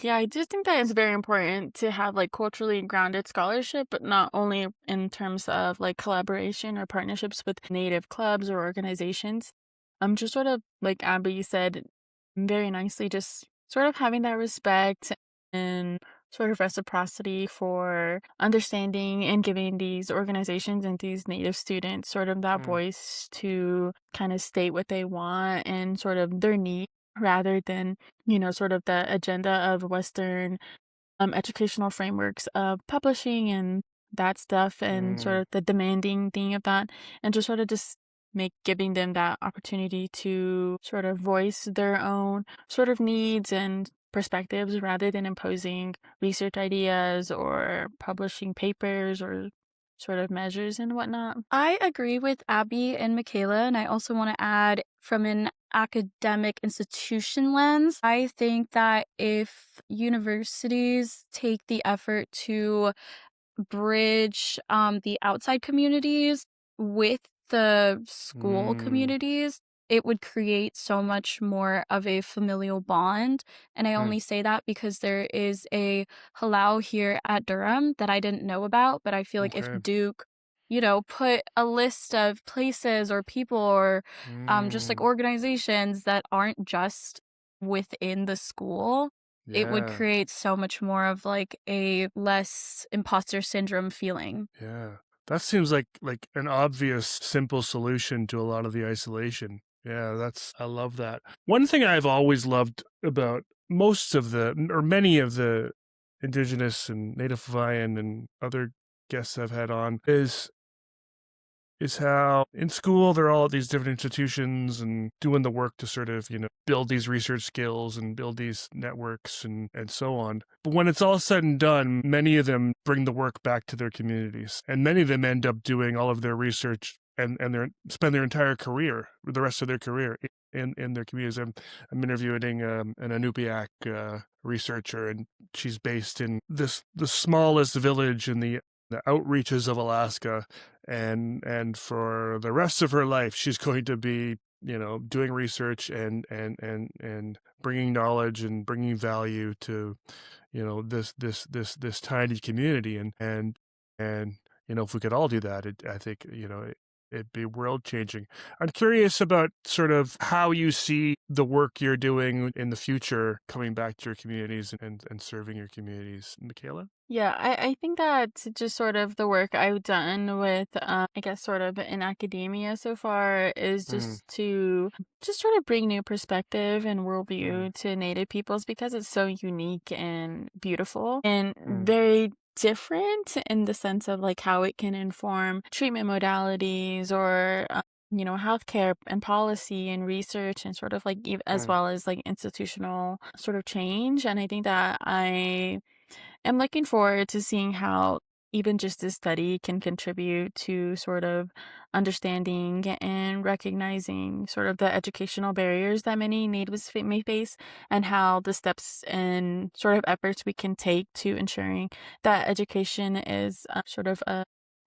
I just think that it's very important to have like culturally grounded scholarship, but not only in terms of like collaboration or partnerships with native clubs or organizations. Just sort of like Abby said very nicely, just sort of having that respect and sort of reciprocity for understanding and giving these organizations and these native students sort of that voice to kind of state what they want and sort of their need, rather than, sort of the agenda of Western educational frameworks of publishing and that stuff, and sort of the demanding thing of that, and just sort of just giving them that opportunity to sort of voice their own sort of needs and perspectives, rather than imposing research ideas or publishing papers or sort of measures and whatnot. I agree with Abby and Mikala, and I also want to add from an academic institution lens, I think that if universities take the effort to bridge the outside communities with the school communities, it would create so much more of a familial bond. And I only say that because there is a halau here at Durham that I didn't know about, but I feel like if Duke, put a list of places or people or just like organizations that aren't just within the school, it would create so much more of like a less imposter syndrome feeling. Yeah. That seems like an obvious, simple solution to a lot of the isolation. Yeah, I love that. One thing I've always loved about many of the Indigenous and Native Hawaiian and other guests I've had on is is how in school they're all at these different institutions and doing the work to sort of, build these research skills and build these networks and so on. But when it's all said and done, many of them bring the work back to their communities. And many of them end up doing all of their research and spend their entire career, the rest of their career in their communities. I'm interviewing an Inupiaq researcher, and she's based in the smallest village in the outreaches of Alaska, and for the rest of her life she's going to be doing research and bringing knowledge and bringing value to this tiny community, and if we could all do that, I think it'd be world changing. I'm curious about sort of how you see the work you're doing in the future coming back to your communities and serving your communities. Mikala? Yeah, I think that just sort of the work I've done with, I guess, sort of in academia so far is just to just sort of bring new perspective and worldview to Native peoples, because it's so unique and beautiful and very different in the sense of like how it can inform treatment modalities or healthcare and policy and research and sort of like as well as like institutional sort of change. And I think that I am looking forward to seeing how even just this study can contribute to sort of understanding and recognizing sort of the educational barriers that many natives may face, and how the steps and sort of efforts we can take to ensuring that education is sort of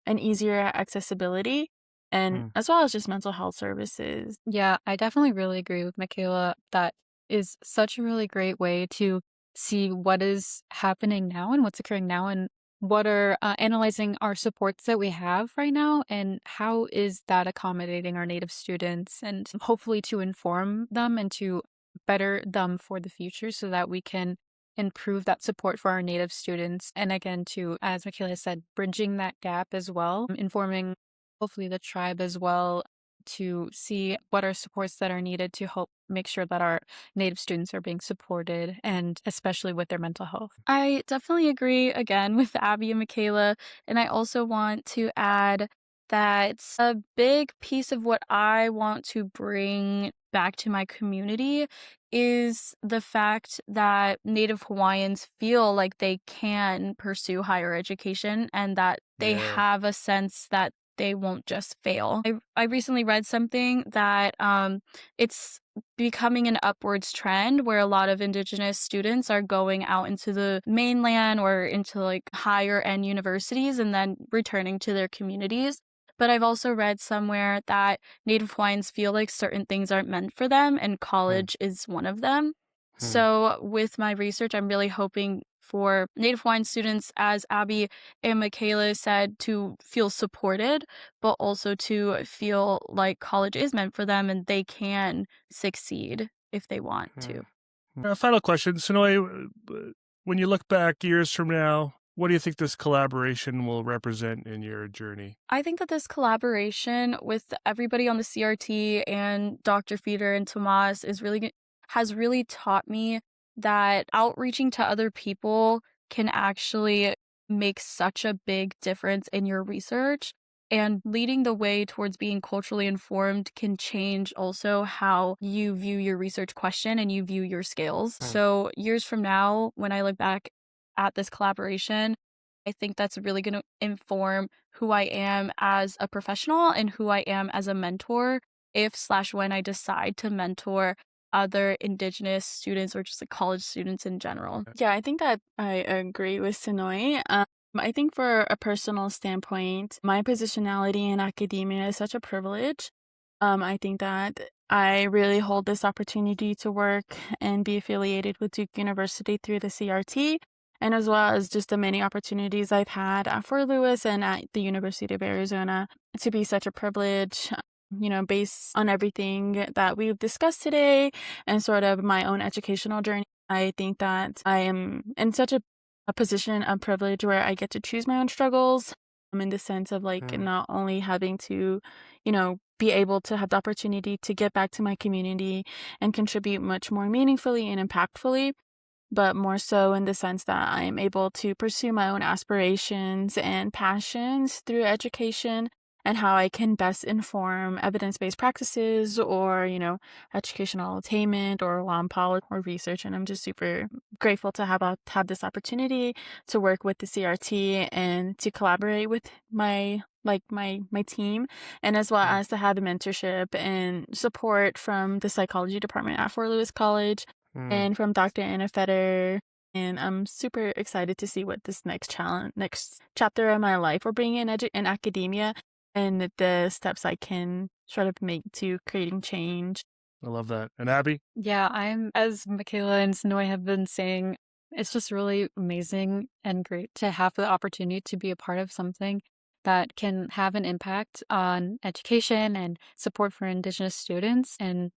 an easier accessibility, and as well as just mental health services. Yeah, I definitely really agree with Mikala. That is such a really great way to see what is happening now and what's occurring now, and what are analyzing our supports that we have right now, and how is that accommodating our Native students, and hopefully to inform them and to better them for the future so that we can improve that support for our Native students. And again, to, as Mikala said, bridging that gap as well, informing hopefully the tribe as well, to see what are supports that are needed to help make sure that our Native students are being supported, and especially with their mental health. I definitely agree again with Abby and Mikala, and I also want to add that a big piece of what I want to bring back to my community is the fact that Native Hawaiians feel like they can pursue higher education, and that they have a sense that they won't just fail. I recently read something that it's becoming an upwards trend where a lot of Indigenous students are going out into the mainland or into like higher end universities and then returning to their communities. But I've also read somewhere that Native Hawaiians feel like certain things aren't meant for them, and college is one of them. So with my research, I'm really hoping for Native Hawaiian students, as Abby and Mikala said, to feel supported, but also to feel like college is meant for them and they can succeed if they want to. Final question. Sanoe, when you look back years from now, what do you think this collaboration will represent in your journey? I think that this collaboration with everybody on the CRT and Dr. Fetter and Tomas has really taught me that outreaching to other people can actually make such a big difference in your research, and leading the way towards being culturally informed can change also how you view your research question and you view your skills. So years from now, when I look back at this collaboration, I think that's really going to inform who I am as a professional and who I am as a mentor, when I decide to mentor other Indigenous students or just like college students in general. Yeah, I think that I agree with Sanoe. I think for a personal standpoint, my positionality in academia is such a privilege. I think that I really hold this opportunity to work and be affiliated with Duke University through the CRT, and as well as just the many opportunities I've had at Fort Lewis and at the University of Arizona, to be such a privilege, based on everything that we've discussed today and sort of my own educational journey. I think that I am in such a position of privilege where I get to choose my own struggles, in the sense of like not only having to, be able to have the opportunity to get back to my community and contribute much more meaningfully and impactfully, but more so in the sense that I am able to pursue my own aspirations and passions through education, and how I can best inform evidence-based practices or, educational attainment or law and policy or research. And I'm just super grateful to have this opportunity to work with the CRT and to collaborate with my team, and as well as to have the mentorship and support from the psychology department at Fort Lewis College and from Dr. Anna Fetter. And I'm super excited to see what this next chapter of my life will bring in academia and the steps I can sort of make to creating change. I love that. And Abby? Yeah, as Mikala and Sanoe have been saying, it's just really amazing and great to have the opportunity to be a part of something that can have an impact on education and support for Indigenous students and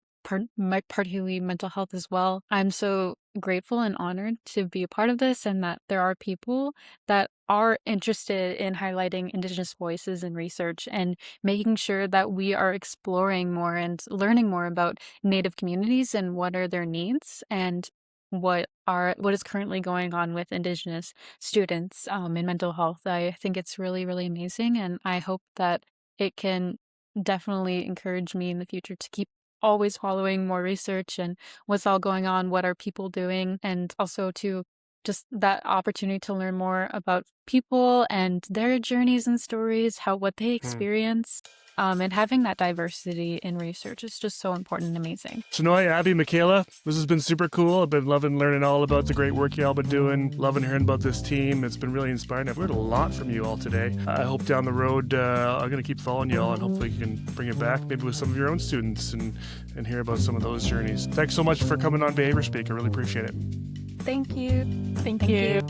particularly mental health as well. I'm so grateful and honored to be a part of this, and that there are people that are interested in highlighting Indigenous voices in research and making sure that we are exploring more and learning more about Native communities and what are their needs and what is currently going on with Indigenous students in mental health. I think it's really, really amazing, and I hope that it can definitely encourage me in the future to keep always following more research and what's all going on, what are people doing, and also to just that opportunity to learn more about people and their journeys and stories, what they experience. And having that diversity in research is just so important and amazing. Sanoe, Abby, Mikala, this has been super cool. I've been loving learning all about the great work y'all been doing, loving hearing about this team. It's been really inspiring. I've learned a lot from you all today. I hope down the road I'm going to keep following y'all, and hopefully you can bring it back maybe with some of your own students and hear about some of those journeys. Thanks so much for coming on Behaviour Speak. I really appreciate it. Thank you. Thank you.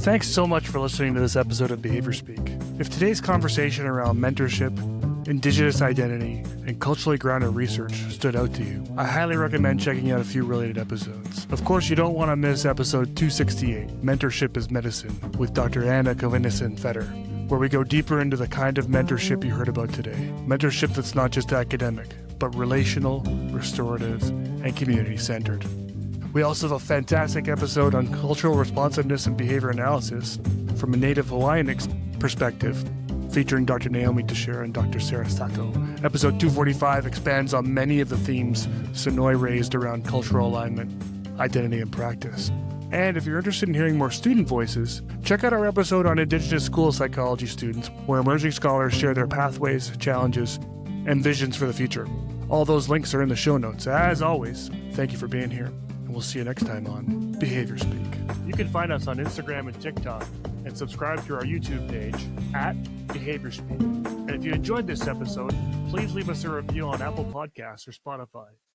Thanks so much for listening to this episode of Behaviour Speak. If today's conversation around mentorship, Indigenous identity, and culturally grounded research stood out to you, I highly recommend checking out a few related episodes. Of course, you don't want to miss episode 268, Mentorship is Medicine, with Dr. Anna Fetter, where we go deeper into the kind of mentorship you heard about today. Mentorship that's not just academic, but relational, restorative, and community-centered. We also have a fantastic episode on cultural responsiveness and behavior analysis from a Native Hawaiian perspective, featuring Dr. Naomi Teixeira and Dr. Sarah Sato. Episode 245 expands on many of the themes Sanoe raised around cultural alignment, identity, and practice. And if you're interested in hearing more student voices, check out our episode on Indigenous school psychology students, where emerging scholars share their pathways, challenges, and visions for the future. All those links are in the show notes. As always, thank you for being here. We'll see you next time on Behaviour Speak. You can find us on Instagram and TikTok and subscribe to our YouTube page at Behaviour Speak. And if you enjoyed this episode, please leave us a review on Apple Podcasts or Spotify.